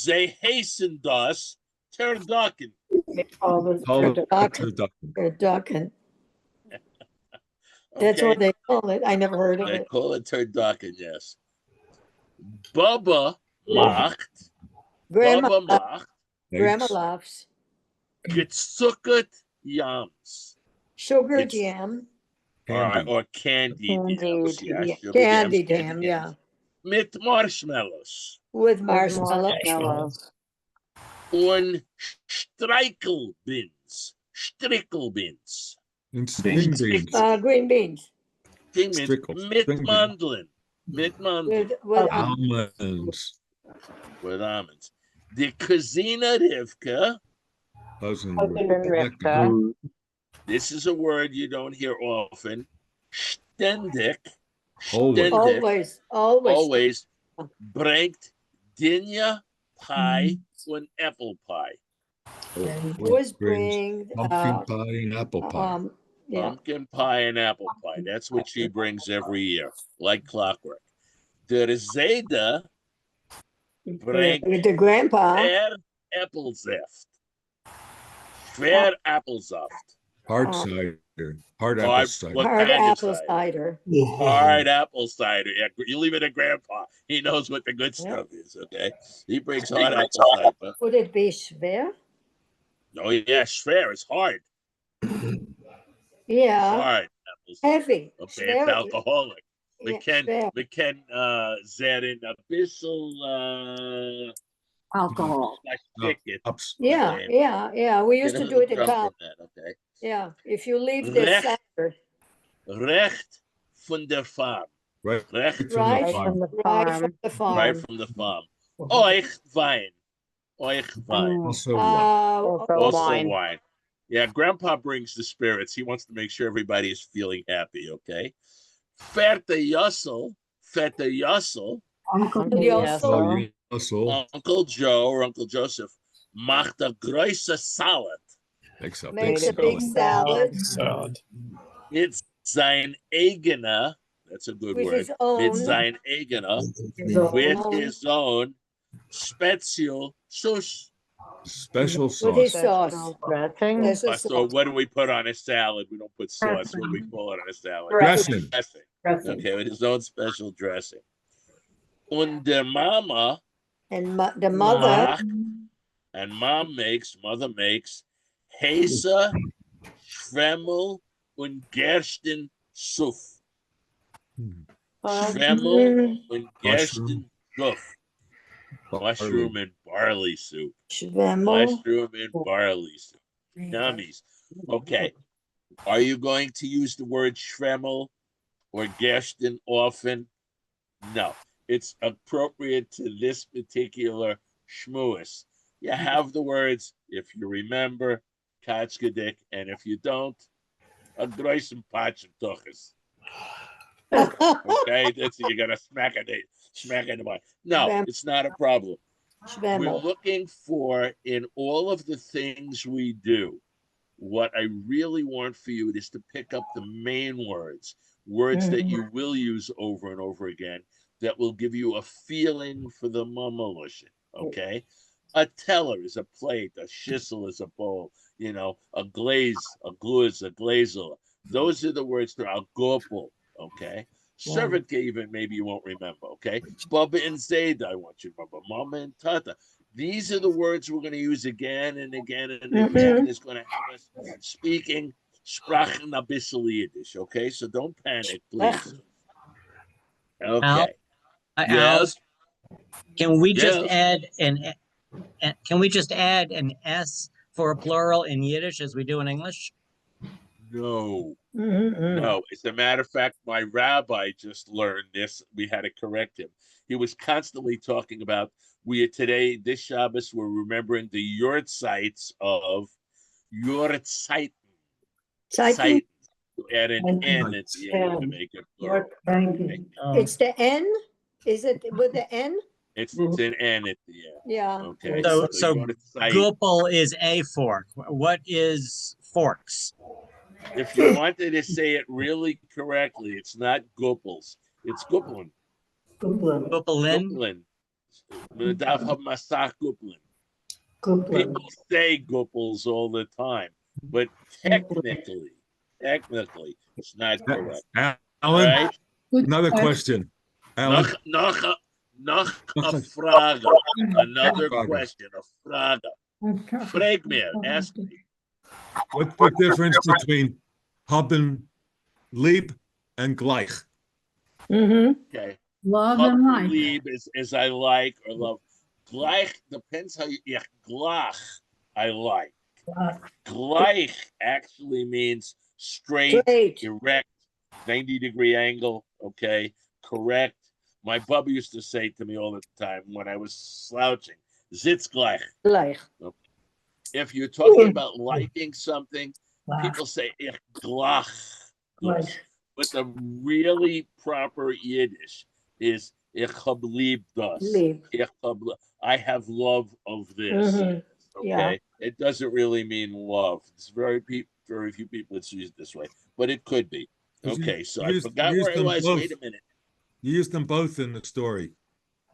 They hasten us turducken. All the Call it Turducken. turducken. Turducken. That's Okay? what they call it. I never heard of They it. call it turducken, yes. Bubba macht, Grandma, Bubba macht, Grandma loves gezuckert yams. sugar It's- jam. Or candied yams. Yeah, Candied, sugar Candy yams, jam, yeah. yams. Mit marshmallows. With marshmallow. Marshmallows. Und Streichelbeans. Strickelbeans. And string beans. Green beans. String beans. Strickles, Mit string beans. Mandeln. Mit Mandeln. With Almonds. With almonds. The Cousina Rivka. Cousin Cousin Rivka. This is a word you don't hear often. Ständig. Always. Ständig. Always. Always bringt Dinja pie und apple pie. Always brings bring, pumpkin pie and apple pie. yeah. Pumpkin pie and apple pie. That's what she brings every year, like clockwork. Der Zayda bringt The grandpa. fair Appelsaft. Fair Appelsaft. Hard Um, cider. Hard Hard- apple cider. what Hard kind of apple cider? cider. Hard apple cider. Yeah, you leave it to Grandpa. He knows what the good stuff is. Okay, he brings hard apple cider. Would it be schwer? Oh yeah, schwer. It's hard. Yeah, Hard apple cider. heavy. Okay, Schwer. it's alcoholic. We Yeah, can schwer. zet in a bissel Alcohol. ticket. Ups. Yeah, yeah. We used to do it in college. Okay. Yeah, if you leave the Recht. cider Recht von der Farm. Right. Recht From the Right. Right farm. from the right farm. from the right farm. from the farm. Euch Wein. Euch Wein. Also, Also Also wine. wine. Yeah, Grandpa brings the spirits. He wants to make sure everybody is feeling happy, okay? Fette Yussel. Uncle Uncle Yes. Yossel. oh, yeah, also Uncle Joe or Uncle Joseph macht a große salad. makes a big Makes a salad. big salad Salad. Mit sein eigener, that's a good with word. his own. Mit sein eigener, with his own special sauce. Special With his sauce. sauce. Dressing. There's a So sauce. what do we put on a salad? We don't put sauce. What do we call it on a salad? Dressing. Dressing. Okay, with his own special dressing. Und der Mama And the mother, macht, and mother makes Häse, Schwemmel und Gerstensuff. Schwemmel und Gerstensuff. Mushroom and barley soup. Schwemmel. Mushroom and barley soup. Yummies. Okay. Are you going to use the word Schwemmel or Gersten often? No. It's appropriate to this particular shmuas. You have the words, if you remember, Katzgedik, and if you don't, a groisen patch toches. Okay, that's you gotta smack it in the mind. No, it's not a problem. We're Schwemmel. looking for in all of the things we do. What I really want for you is to pick up the main words that you will use over and over again, that will give you a feeling for the mamolushin. Okay, a teller is a plate, a shissel is a bowl. You know, a glaze, a gluz, a glazer. Those are the words that are gopal. Okay. Servant even maybe you won't remember. Okay. Baba and Zayda, I want you to remember. Mama and Tata. These are the words we're going to use again and again and again. And it's going to have us speaking Sprachen a bissel Yiddish. Okay. So don't panic, please. Okay. Yes. Can we just Yes. add an S for a plural in Yiddish as we do in English? No. No, as a matter of fact, my rabbi just learned this. We had to correct him. He was constantly talking about this Shabbos, we're remembering the Yortzites of Yortzeiten. Zeiten. To add an N at the end to make it plural. It's the N? Is it with the N? It's an N at the end. Yeah. Okay. So Yortzeit. gupel is a fork. What is forks? If you wanted to say it really correctly, it's not gupels. It's guplin. Gupelin? Guplin. People say gupels all the time, but technically, it's not correct. Alan, Right? another question. Alan, Noch a Frage. Another question, a Frage. Frag mir, ask me. what's the difference between haben, lieb, and gleich? Okay. Love and like. Lieb is I like or love. Gleich depends how you. Yeah, glach I like. Gleich actually means straight, erect, 90-degree angle. Okay, correct. My bubba used to say to me all the time when I was slouching, "Sitz gleich." Gleich. Okay. If you're talking about liking something, people say ich glach. Right. But the really proper Yiddish is ich hab lieb das. Lieb. I have love of this. Mhm. Yeah. Okay, it doesn't really mean love. It's very few people that use it this way, but it could be. 'Cause you Okay, so I used- forgot used where I them was. both. Wait a minute. You used them both in the story.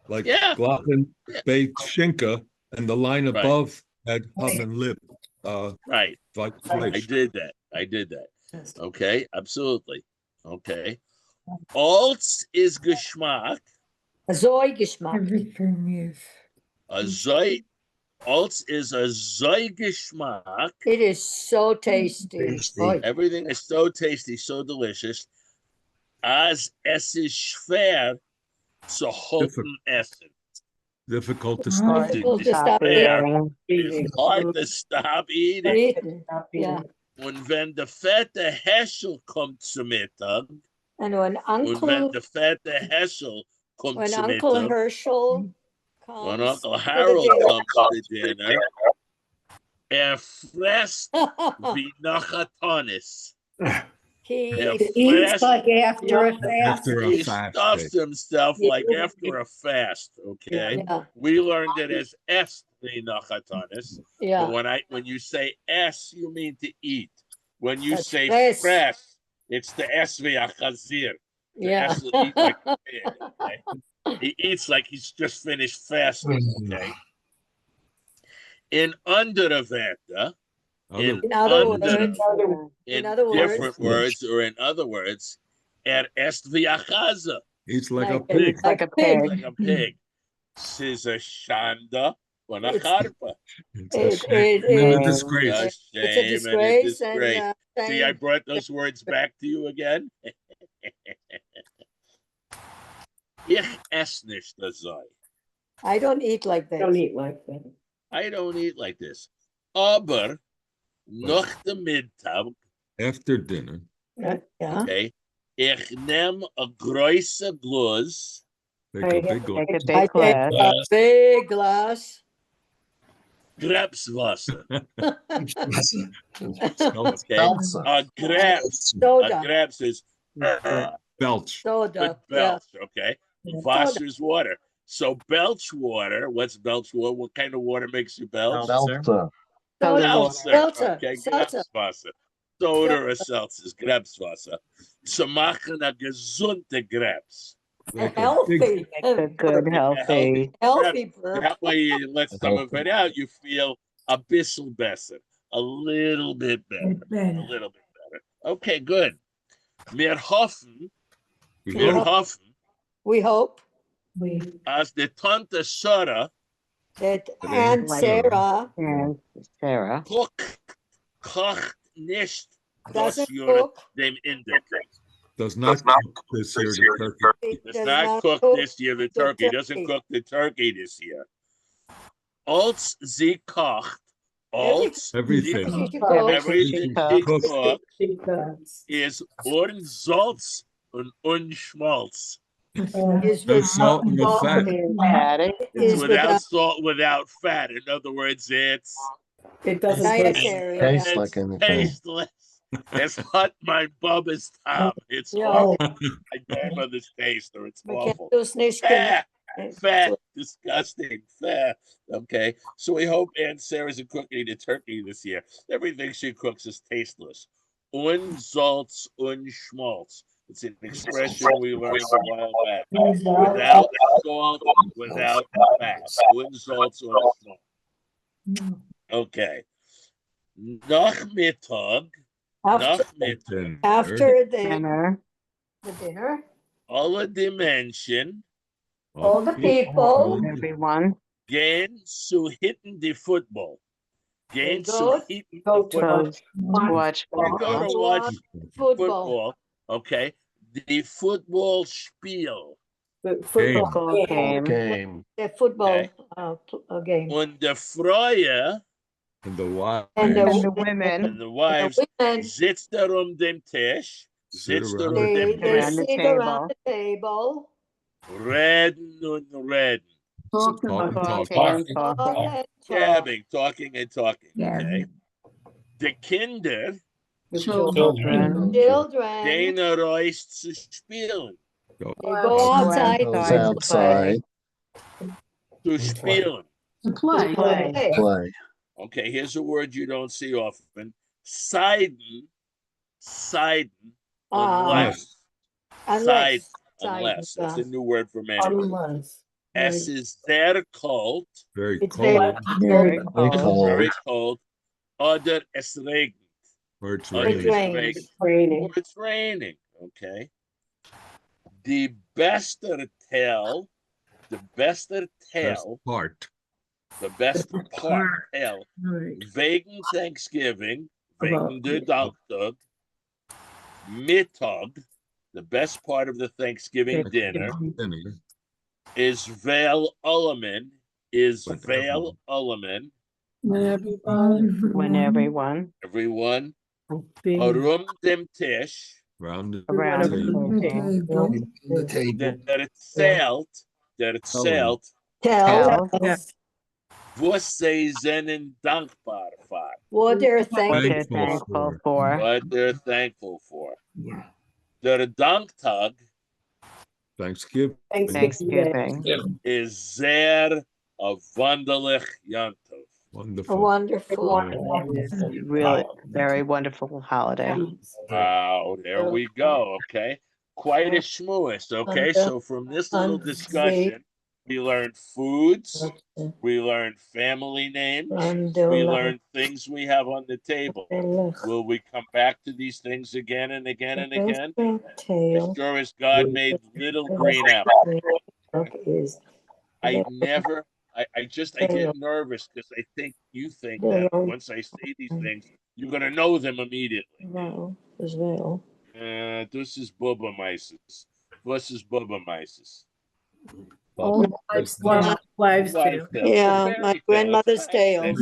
Like Yeah. Glocken, Yeah. Beit Shinka, and the line Right. above had hub and lip. Right. Like I Fleisch. did that. Okay, absolutely. Okay. Alts is Geschmack. Zoi-Geschmack. Everything is. A Zoi. Alts is a Zoi Geschmack. It is so tasty. Oi. Everything is so tasty, so delicious. As es ist schwer zu halten essen. Difficult to Right. stop. Difficult to It's stop fair. eating. It's hard to stop eating. Eating. Yeah. Und wenn der fette Heschel kommt zu Mittag, And when und wenn Uncle der fette Heschel kommt when zu Uncle Mittag, Herschel when comes Uncle to the Harold dinner. comes to dinner, fresst wie Nachatonis. He Eats like after a fast. After a He fast stuffs day. himself like after a fast, okay? Yeah. We learned it as est the Nachatonis. Yeah. But when you say es, you mean to eat. When you That's say fresh. fresh, it's the es v'achazir. The Yeah. es will eat like a pig, okay? He eats like he's just finished fasting, okay? In under the veta, in other under, words, in other different words, or in other words, est v'achaza. Eats like a Like a- pig. Like a pig. pig. Like a pig. This is a shanda on a It's- charpa. It's a shame it and a is- disgrace. A It's a shame disgrace and a and disgrace. See, I shame. brought those words back to you again. Ich ess nicht das sei. I don't eat like that. Don't eat like that. I don't eat like this. Aber nach dem Mittag, After dinner, Yeah. okay, ich nehm a große Glas, take a big glass. Take a I big take glass. a big glass. Grapswasser. Belch. Okay, a Graps. A Soda. Graps is Belch. good Soda. Yeah. belch, okay? Wasser's water. So belch water, what's belch water? What kind of water makes you belch? Seltzer. Soda. Seltzer. Seltzer. Okay, Seltzer. Grapswasser. Soda or seltzer is Grapswasser. Zu machen a gesunde Grapes. Like a Healthy. big, A good, healthy. Healthy burp. That way you let some of it out, you feel a bissel better. A little bit better. A little bit better. Okay, good. Wir hoffen, we wir hope hoffen, We hope as the Tante Sarah that Aunt Sarah And Sarah. kocht nicht das doesn't für cook. dem Indik. does not cook this year the turkey. Does not cook this year the turkey. Doesn't cook the turkey this year. Als sie kocht, als Everything. She cooks. everything Everything she cooks. cooks is Salz und Unschmalz. Is No with- salt in the fat. Fatty. It's is without without salt, without fat. In other words, it's It doesn't dietary. Tastes Yeah. like anything. tasteless. It's hot my Bubba's top. It's Yeah. awful. My grandmother's taster. It's We can't awful. do snishkin. Fat, disgusting, fat. Okay, so we hope Aunt Sarah's cooking the turkey this year. Everything she cooks is tasteless. Unsalz, unschmalz. It's an expression we learned a while back. Without salt, without fat. Unsalz, unschmalz. Okay. Nachmittag. After, Nachmittag. after Dinner. the dinner, Alle Dimension. all the people Everyone. Gehen zu hitten the football. Gehen They zu go- hitten go the to football. Goes to watch They go to football. watch football. football. Okay. The football spiel. Football game. Game. The football Okay. game. Und der Freie And the wife. And And the and women. the wives the women, sitzt dem Tisch. Sit Sitzt around. dem they Tisch. Around the sit table. around the table. Reden und reden. Talk Talk and about talk. Talking, talking. All that talk. Gabbing, talking and talking. Yeah. Okay. The Kinder Children. Children, Dana reist zu spielen. Go they go outside. Goes outside Zu spielen. To play. play. Okay, here's a word you don't see often. Seiden. Unless. Side, unless. That's a new word for manhood. Unless. S is sehr cold. very It's cold, Very Very cold. cold. Oder es regnet. or it's Or raining. it's rains. raining. Or it's raining. Okay. The bester tail. The bester Best tail. part. The best part. Tail. Right. Wegen Thanksgiving. About- Wegen der Danktag. Mittag. The best part of the Thanksgiving dinner Dinner. is Veil Ulliman. Is But Veil Ulliman. When everyone Everyone. Being Arum dem Tisch. Round the around table. the table The table. That it sailed. That it sailed. Tell tells Você zijn dankbaar voor. what they're what thankful they're Thankful thankful for. for. What they're thankful for. Der Danktag Thanksgiving. Thanksgiving. is zeer a wonderlijk Yantov. Wonderful. wonderful. Really very wonderful holiday. Wow, there we go. Okay. Quite a schmooze. Okay. So from this little discussion, we learned foods, we learned family names, we learned things we have on the table. Will we come back to these things again and again and again? As sure as God made little green apples. I never, I get nervous because I think you think that once I say these things, you're going to know them immediately. This is Bubba Mises. This is Bubba Mises. Wives too. Yeah, my grandmother's tale. Okay,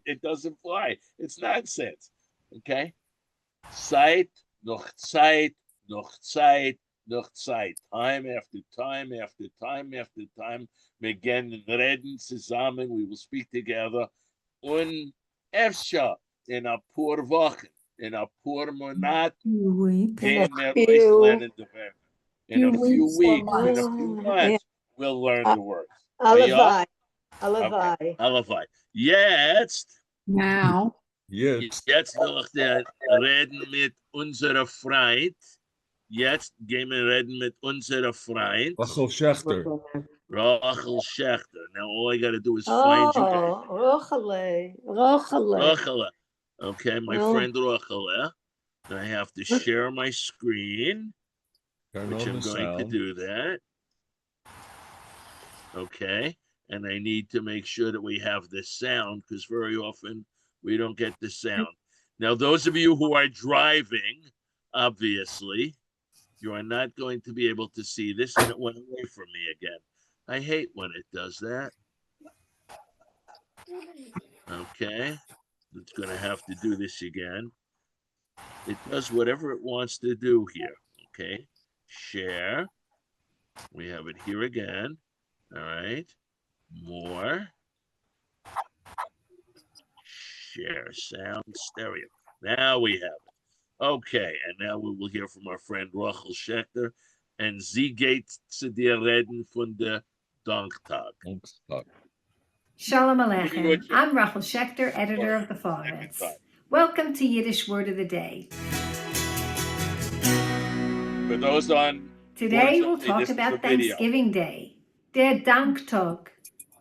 it doesn't fly. It's nonsense. Okay. Zeit, noch Zeit, noch Zeit, noch Zeit. Time after time after time after time. Wir gehen reden zusammen. We will speak together. Und Efsha in a poor Wochen, in a poor Monat, gehen wir euch lernen the Welt. In a few weeks, in a few months, we'll learn the words. Alavai. Okay. Alavai. Jetzt, Now. Jetzt. jetzt will ich reden mit unserer Freund. Jetzt gehen wir reden mit unserer Freund. Rachel Schechter. Rachel Schechter. Now all I got to do is find you guys. Rachel. Okay, my friend Rachel. I have to share my screen, which I'm going to do that. Okay, and I need to make sure that we have the sound because very often we don't get the sound. Now, those of you who are driving, obviously, you are not going to be able to see this, and it went away from me again. I hate when it does that. Okay, it's going to have to do this again. It does whatever it wants to do here. Okay, share. We have it here again. All right, more. Share sound stereo. Now we have it. Okay, and now we will hear from our friend Rachel Schechter. And sie geht zu dir reden von der Danktag. Shalom Aleichem. I'm Rachel Schechter, editor of the Faretz. Welcome to Yiddish Word of the Day. For those on today, we'll talk about Thanksgiving Day. Der Danktag.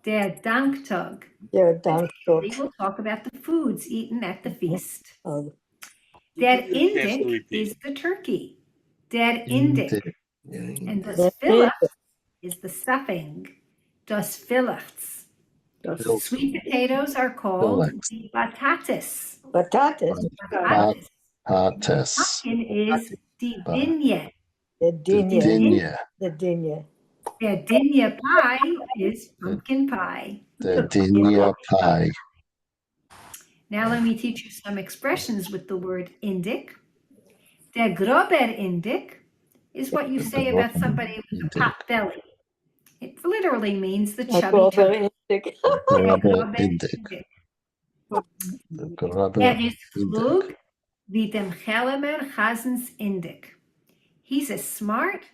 Der Danktag. Der Danktag. We'll talk about the foods eaten at the feast. Der Indik is the turkey. Der Indik. And das Villach is the stuffing. Das Villachts. Sweet potatoes are called the batatas. Batatas. Pumpkin is the dinya. The dinya. The dinya. The dinya pie is pumpkin pie. The dinya pie. Now let me teach you some expressions with the word indik. Der grober indik is what you say about somebody with a pot belly. It literally means the chubby chubby. Is klug wie dem Helmer Chazens Indik. He's as smart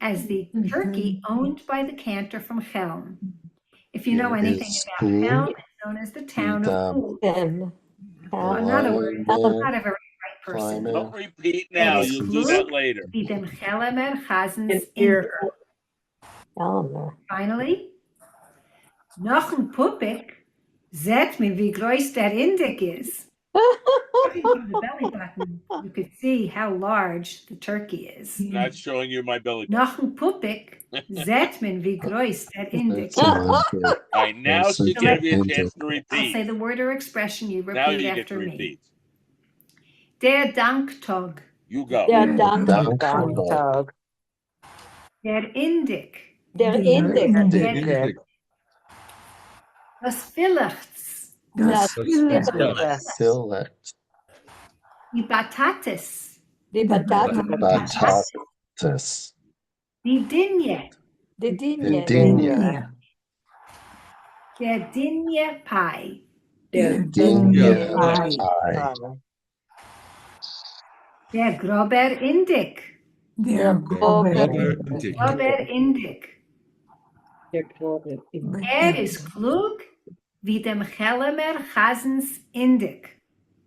as the turkey owned by the cantor from Chelm. If you know anything about Chelm, it's known as the town of Klug. In other words, not a very bright person. Don't repeat now. You'll do that later. Wie dem Helmer Chazens Indik. Finally, noch ein Puppig. Seht me wie groß der Indik is. Looking from the belly button, you could see how large the turkey is. Not showing you my belly button. Noch ein Puppig. Seht me wie groß der Indik is. All right, now to give you a chance to repeat. I'll say the word or expression, you Now repeat you get after to me. repeat. Der Danktag. You go. Der Danktag. Der Indik. Der Indik. Der Indik. Das Villachts. Das Phyllis. Die Batates. Die Batatas. Batatas. Die Dinje. Die Dinje. Der Dinje Pie. Der Dinje Pie. Der Grober Indik. Der Grober Indik. Is klug wie dem Helmer Chazens Indik.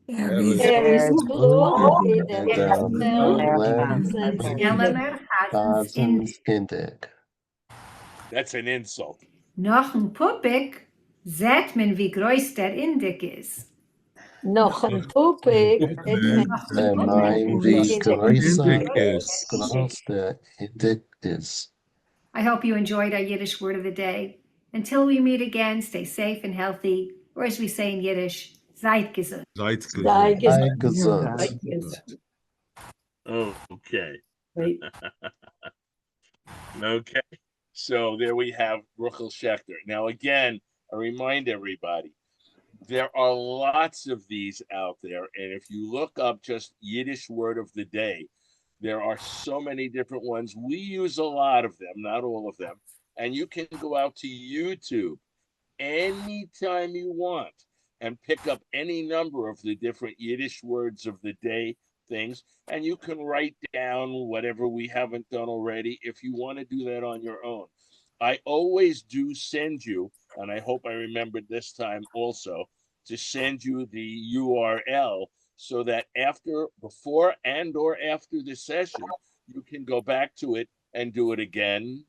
is klug wie dem Helmer Chazens Indik. That's an insult. Noch ein Puppig. Seht men wie groß der Indik is. Noch ein Puppig. Wie groß der Indik is. I hope you enjoyed our Yiddish word of the day. Until we meet again, stay safe and healthy, or as we say in Yiddish, seid gesund. Seid Sei gesund. gesund. Oh, okay. Okay. So there we have Ruchel Schechter. Now, again, I remind everybody, there are lots of these out there. And if you look up just Yiddish word of the day, there are so many different ones. We use a lot of them, not all of them. And you can go out to YouTube anytime you want and pick up any number of the different Yiddish words of the day things. And you can write down whatever we haven't done already if you want to do that on your own. I always do send you, and I hope I remembered this time also, to send you the URL so that before and or after the session, you can go back to it and do it again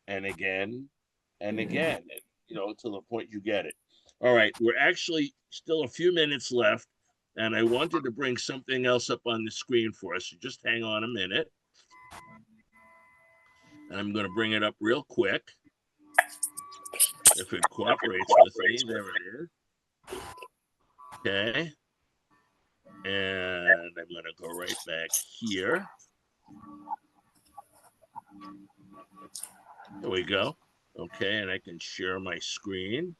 and again and again, till the point you get it. All right, we're actually still a few minutes left, and I wanted to bring something else up on the screen for us. So just hang on a minute. And I'm going to bring it up real quick. If it cooperates with me, there it is. Okay. And I'm going to go right back here. There we go. Okay, and I can share my screen.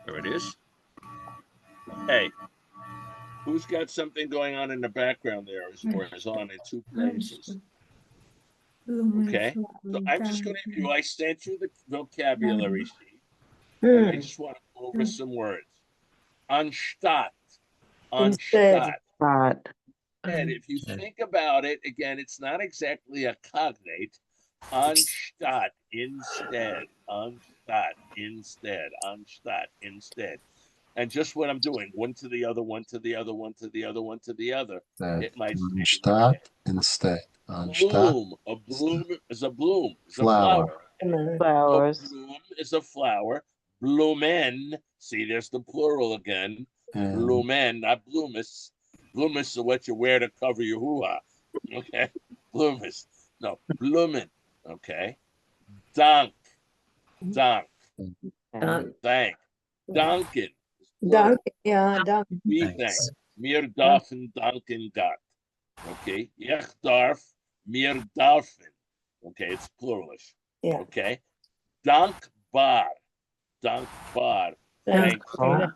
There it is. Hey, who's got something going on in the background there, or is on in two places? Okay, so I'm just going to I sent you the vocabulary sheet. And I just want to go over some words. Anstatt. Anstatt. And if you think about it, again, it's not exactly a cognate. Anstatt, instead. Anstatt, instead. Anstatt, instead. And just what I'm doing, one to the other, one to the other, one to the other, one to the other. It might Anstatt, instead. Bloom. A bloom is a bloom. It's a Flower. Flowers. A bloom is a flower. Bloomen. See, there's the plural again. Bloomen, not bloomis. Bloomis is what you wear to cover your hoo-ha. Okay? Bloomis. No, bloomin. Okay? Dank. Dank. Thank. Danken. Danke, ja, danke. We thank. Mir dürfen danken Gott. Okay? Ich darf, mir dürfen. Okay, it's pluralish. Yeah. Okay? Dankbar. Dankbar. Thankful.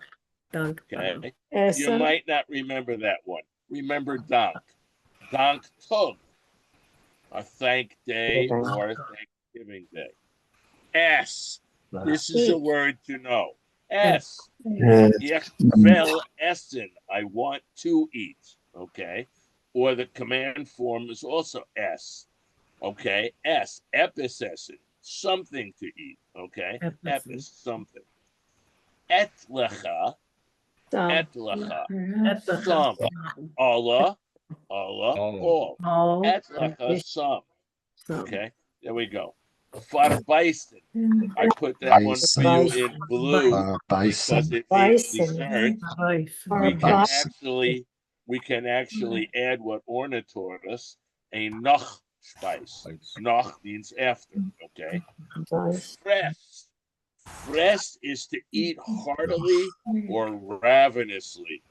Okay? You might not remember that one. Remember dank. Dank tug. A thank day or Thanksgiving day. S. This is a word to know. S. Yes. Ich will essen. I want to eat. Okay. Or the command form is also S. Okay. S. Epis essen. Something to eat. Okay. Epis, something. Et lecha. Et lecha. Some. Allah. All. Et lecha. Some. Okay. There we go. Verbeißen. I put that one for you in blue because it means dessert. We can actually add what Orna taught us, a noch spice. Noch means after, okay? Fress. Fress is to eat heartily or ravenously.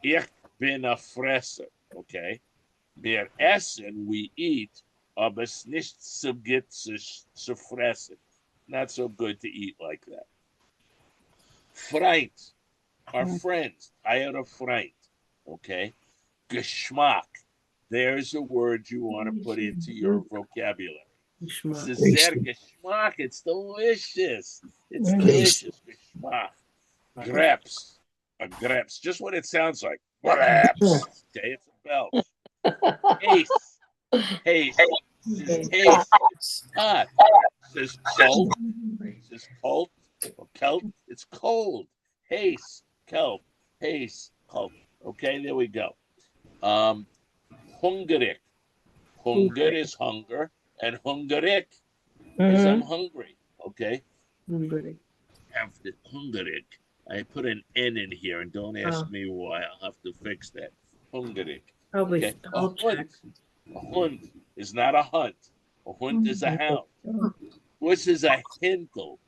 Ich bin a Fresser, okay? Wir essen, we eat, aber es nicht so gut zu fressen. Not so good to eat like that. Freund, our friends. I had a friend, okay? Geschmack. There's a word you want to put into your vocabulary. This is sehr Geschmack. It's delicious. It's delicious. Geschmack. Grapes. A grapes. Just what it sounds like. Grapes. Okay, it's a bell. Ace. Haste. Haste. Hot. This is cold. This is cold. Or Celt. It's cold. Haste. Kelp. Haste. Cold. Okay, there we go. Hungrig. Hunger is hunger, and hungrig is I'm hungry. Okay. Have the hungrig. I put an N in here, and don't ask me why. I'll have to fix that. Hungrig. Okay. A hunt. A hunt is not a hunt. A hunt is a hound. This is a hintel.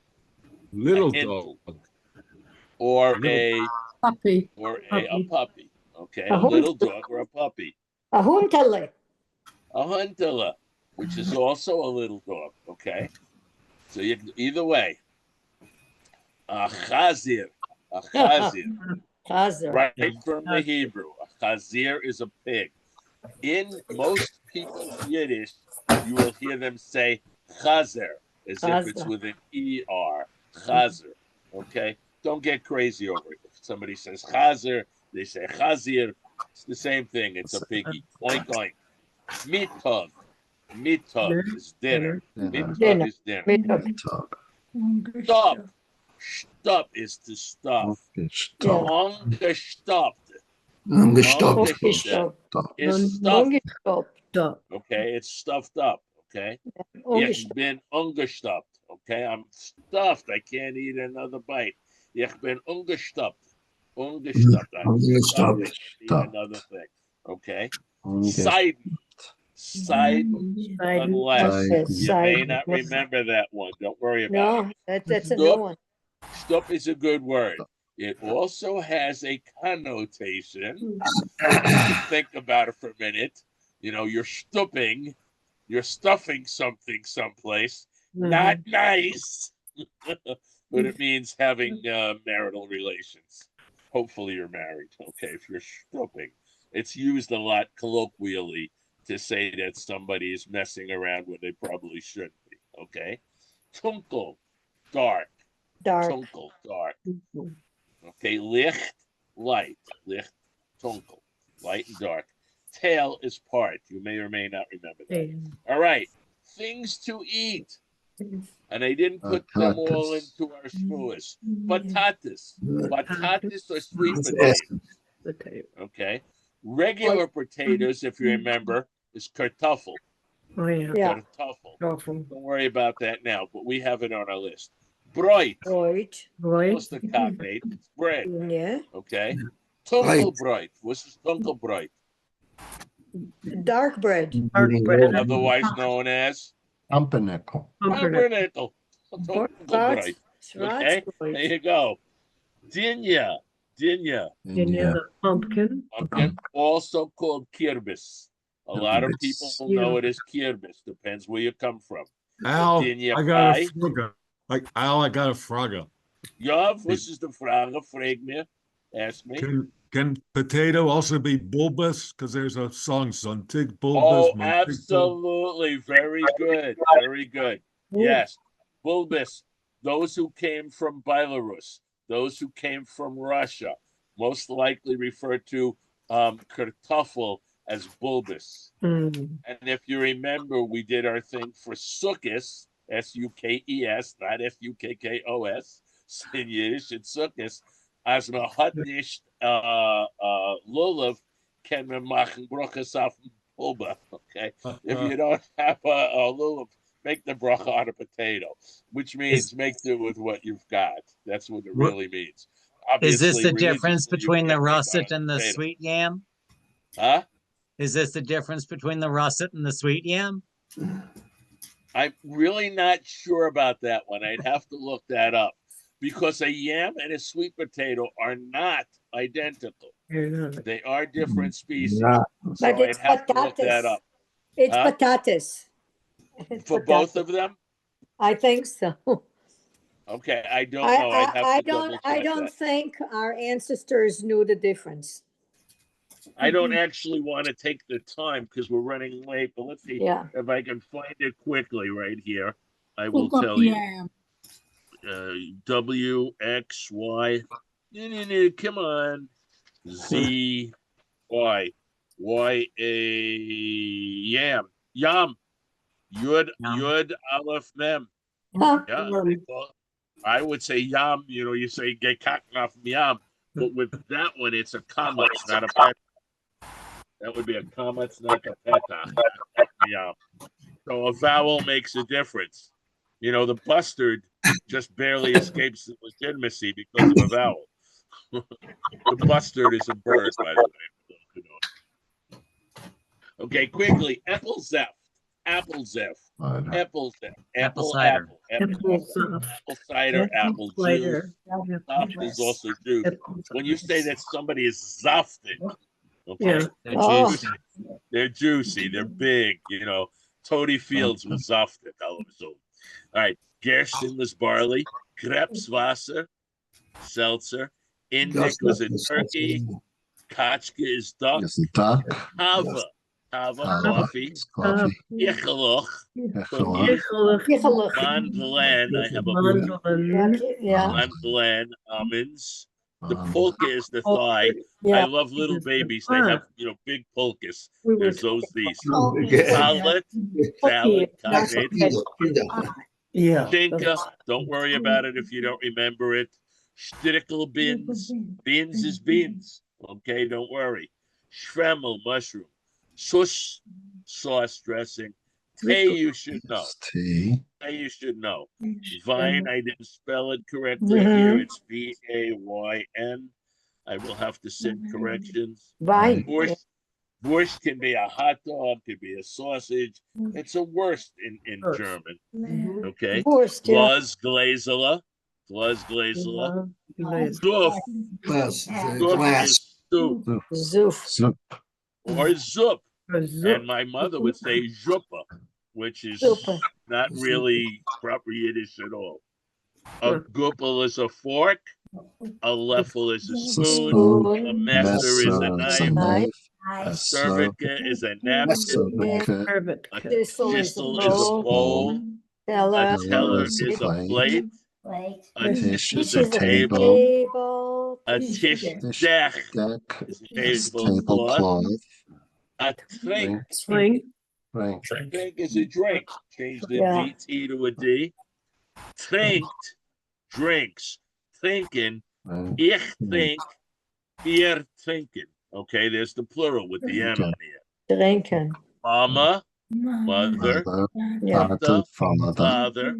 Little hintel. dog. Or a puppy. A puppy. Okay. A little dog or a puppy. A huntele. A huntela, which is also a little dog. Okay. So you either way. A chazir. A chazir. Chazer. Right from the Hebrew. A chazir is a pig. In most people's Yiddish, you will hear them say chazer, as if it's with an ER. Chazer. Okay? Don't get crazy over it. If somebody says chazer, they say chazir. It's the same thing. It's a piggy. Oink, oink. Mittag. Mittag is dinner. Mittag is dinner. Stop. Stop is to stop. Ungestoppt. Ungestoppt. Is stuffed. Okay, it's stuffed up. Okay. Ich bin ungestoppt. Okay, I'm stuffed. I can't eat another bite. Ich bin ungestoppt. Ungestoppt. I'm stuffed. I can't eat another thing. Okay. Seiden. Seiden unless you may not remember that one. Don't worry about it. No, that's a new one. Stuff is a good word. It also has a connotation. If you think about it for a minute, you know, you're stuffing something someplace. Not nice, but it means having marital relations. Hopefully you're married. Okay, if you're stuffing. It's used a lot colloquially to say that somebody is messing around when they probably shouldn't be. Okay. Tunkel, dark. Tunkel, dark. Okay. Licht, light. Licht, tunkel. Light and dark. Tail is part. You may or may not remember that. All right. Things to eat. And I didn't put them all into our shmuas. Patatas. Patatas are sweet potatoes. Okay. Regular potatoes, if you remember, is kartoffel. Oh, yeah. Kartoffel. Don't worry about that now, but we have it on our list. Broit. What's the cognate? It's bread. Yeah. Okay. Tunkelbroit. What's tunkelbroit? Dark bread. Otherwise known as? Pumpernickel. Pumpernickel. Tunkelbroit. Okay. There you go. Dinya. Dinya, the pumpkin. Pumpkin, also called kirbis. A lot of people know it as kirbis. Depends where you come from. Al, I got a frage. I got a frage. Ja, was is the frage? Frag me. Ask me. Can potato also be bulbous? Because there's a song, Sontig bulbous. Oh, absolutely. Very good. Very good. Yes. Bulbous. Those who came from Belarus. those who came from Russia most likely refer to kartoffel as bulbous. Mm. And if you remember, we did our thing for Sukkos, S-U-K-E-S, not F-U-K-K-O-S, in Yiddish, it's Sukkos. As man hat nicht lulav, can man machen brochas auf bulba, okay? If you don't have a lulav, make the bracha out of potato, which means make do with what you've got. That's what it really means. Is this Obviously, the difference religiously, you between the can't make russet out of and the potato. sweet yam? Huh? Is this the difference between the russet and the sweet yam? I'm really not sure about that one. I'd have to look that up because a yam and a sweet potato are not identical. They are different species. So But I'd it's have to look that patatas. up. It's Huh? patatas. It's For both patatas. of them? I think so. Okay, I don't know. I'd have to double I check don't that. think our ancestors knew the difference. I don't actually want to take the time because we're running late, but let's see Yeah. if I can find it quickly right here. I will tell you. W, X, Y. No, come on. Z, Y. Y, A, yam. Yam. Yud, Aleph, Mem. Huh? Yeah. Well, I would say yam, you say gekaknaf yam. But with that one, it's a kamatz, not a pet. That would be a kamatz, not a petach. Yam. So a vowel makes a difference. The bustard just barely escapes legitimacy because of a vowel. The bustard is a bird, by the way. Okay, quickly. Apple zeft. Apple zeft. Apple zeft. Apple cider. Apple cider. Apple juice. Zaft is also juice. When you say that somebody is zafted, okay, They're juicy. they're juicy, they're big, Toady Fields was zafted. All right, Gershon was barley, Krebswasser, seltzer, Indik was a turkey, Kachka is duck, Tava, coffee, Icheloch, cookies, Mandelen, I have a Mandelen, almonds. The polka is the thigh. I love little babies. They have, big polkas. There's these. Salad, kaved. Yeah. Shinka, don't worry about it if you don't remember it. Shtickle beans. Beans is beans. Okay, don't worry. Shremel, mushroom. Shush, sauce dressing. Tay, you should know. Tay, you should know. Vine, I didn't spell it correctly here. It's V-A-Y-N. I will have to send corrections. Vine. Wurst can be a hot dog, could be a sausage. It's a wurst in German. Okay. Wurst, yeah. Glazela. Glazela. Zuf. Glass. Zuf Glass. is soup. Zuf. Or zup. And my mother would say zuppa, which is not really proper Yiddish at all. A gupel is a fork. A leffel is a spoon. A messer is a knife. A servitka is a napkin. A chisel is a bowl. A teller is a plate. A tish is a table. A tish deck is a tablecloth. A drink. Drink is a drink. Change the DT to a D. Trinkt, drinks. Trinken. Ich trink. Wir trinken. Okay, there's the plural with the N on the end. Drinken. Mama, mother, tata, father,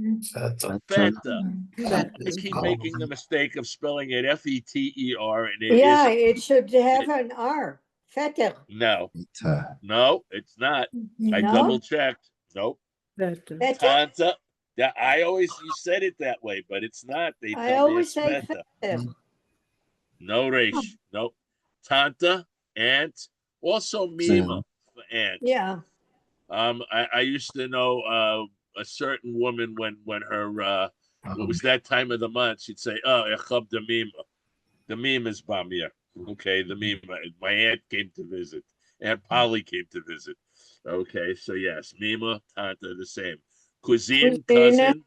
feta. I keep making the mistake of spelling it F-E-T-E-R, and it Yeah, isn't. it should have an R. Fetter. No, it's not. I No? double checked. Nope. Fetter? Tanta. Yeah, you said it that way, but it's not. They I tell me always it's say feta. fetter. No resh. Nope. Tanta, aunt, also Mima, aunt. Yeah. I used to know a certain woman when her what was that time of the month, she'd say, "Oh, ich hab the Mima." The Mima is Bamia. Okay, the Mima. My aunt came to visit. Aunt Polly came to visit. Okay, so yes, Mima, Tanta, the same. Cuisine, cousin.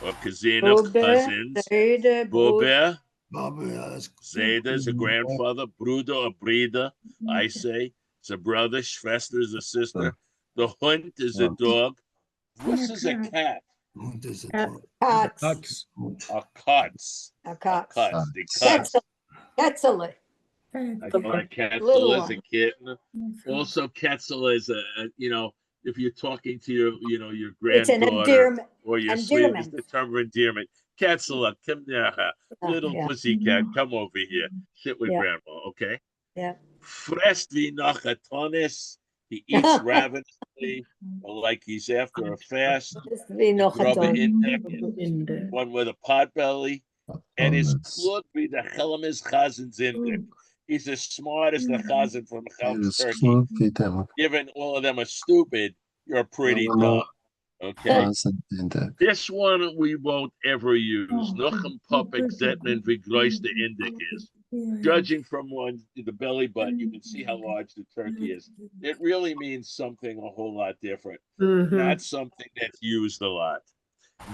or Kazina, cousins. Bube, Zeta is a grandfather. Bruder or Brida, I say. It's a brother. Schwester is a sister. The Hund is a dog. Wuss is a cat. Katz. A Katz. A A Katz. Katz. The Katz. Ketzele. I call it Ketzel Little as a one. kitten. Also, Ketzel is if you're talking to your It's an granddaughter endearment. or your sweet, it's the term of endearment. Ketzel, come here, little yeah. pussycat, come over here, sit with Yeah. grandma, okay? Yeah. Frest wie nach a tonnes. He eats ravenously, like he's after a fast. Wie noch a Grubbe ton. index, one with a pot belly, and his plug be the Hellemis Chazin's index. He's as smart as the Chazan from Chalk's Turkey. Given all of them are stupid, you're pretty dumb. Okay? This one we won't ever use. Nochem Popek Zetman Viglois the Indic is. Judging from the belly button, you can see how large the turkey is. It really means something a whole lot different. Not something that's used a lot.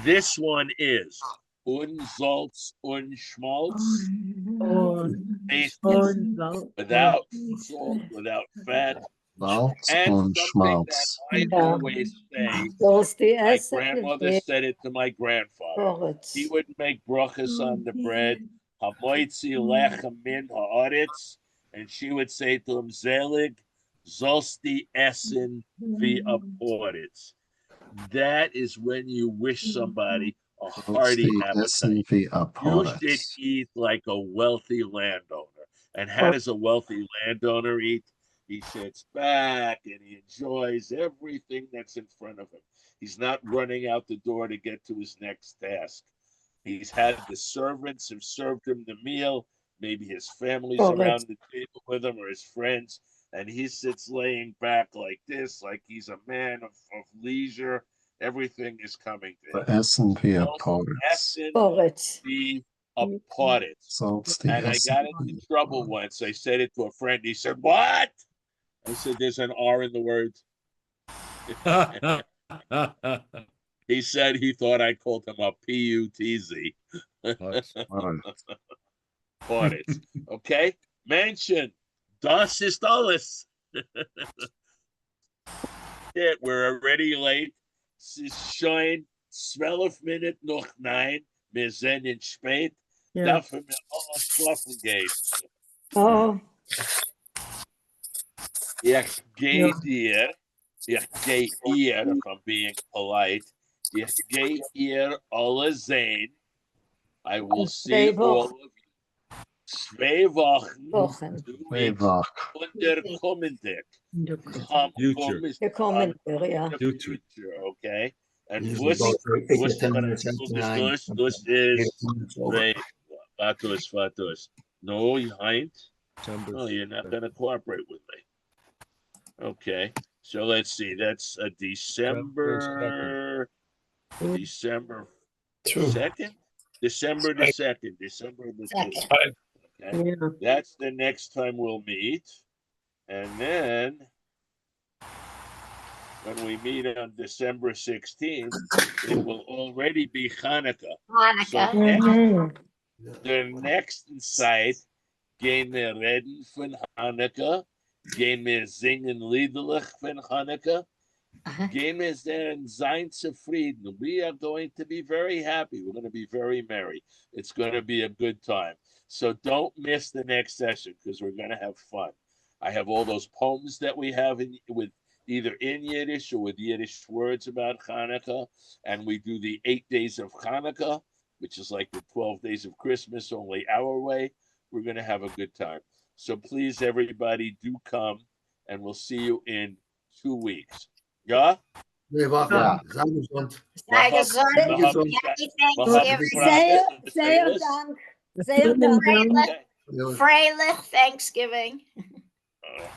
This one is Unsalz und Schmalz. Without salt, without fat. And something that I always say, my grandmother said it to my grandfather. He would make brachas on the bread, hamoitzi lechem min haaretz, and she would say to him, Zelig, zolsti essen vi aporitz. That is when you wish somebody a hearty appetite. You should eat like a wealthy landowner. And how does a wealthy landowner eat? He sits back and he enjoys everything that's in front of him. He's not running out the door to get to his next task. He's had the servants have served him the meal. Maybe his family's around the table with him or his friends. And he sits laying back like this, like he's a man of leisure. Everything is coming to him. Essen via Porridge. And I got into trouble once. I said it to a friend. He said, "What?" I said, "There's an R in the word." He said he thought I called him a P-U-T-Z. Porridge. Okay? Mention. Das ist alles. We're already late. Es ist schon 12 Minuten noch 9. Wir sind in spät. Darf mir alles schlafen gehen. Oh. Ich gehe dir, if I'm being polite, ich gehe ihr alle sehen. I will see all of you. 2 Wochen. Future, okay? And this is Fatus. No, you ain't. Oh, you're not going to cooperate with me. Okay, so let's see. That's a December 2nd? December the 2nd. Okay. That's the next time we'll meet. And then when we meet on December 16th, it will already be Hanukkah. So the next site, gehen wir reden von Hanukkah, gehen wir singen liederlich von Hanukkah, gehen wir sein zufrieden. We are going to be very happy. We're going to be very merry. It's going to be a good time. So don't miss the next session because we're going to have fun. I have all those poems that we have with either in Yiddish or with Yiddish words about Hanukkah. And we do the 8 days of Hanukkah, which is like the 12 days of Christmas, only our way. We're going to have a good time. So please, everybody, do come, and we'll see you in 2 weeks. Yeah? Sehr gesund. Sehr Dank. Freilich Thanksgiving.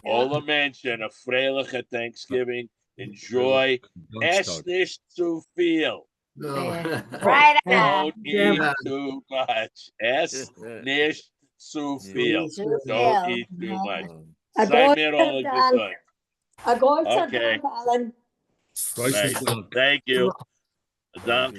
Alle Menschen, a freiliche Thanksgiving. Enjoy. Ess nicht zu viel. Right on. Don't eat too much. Ess nicht zu viel. Don't eat too much. Sei mir alle gesund. Okay. Alan. Right. Thank you. Dank.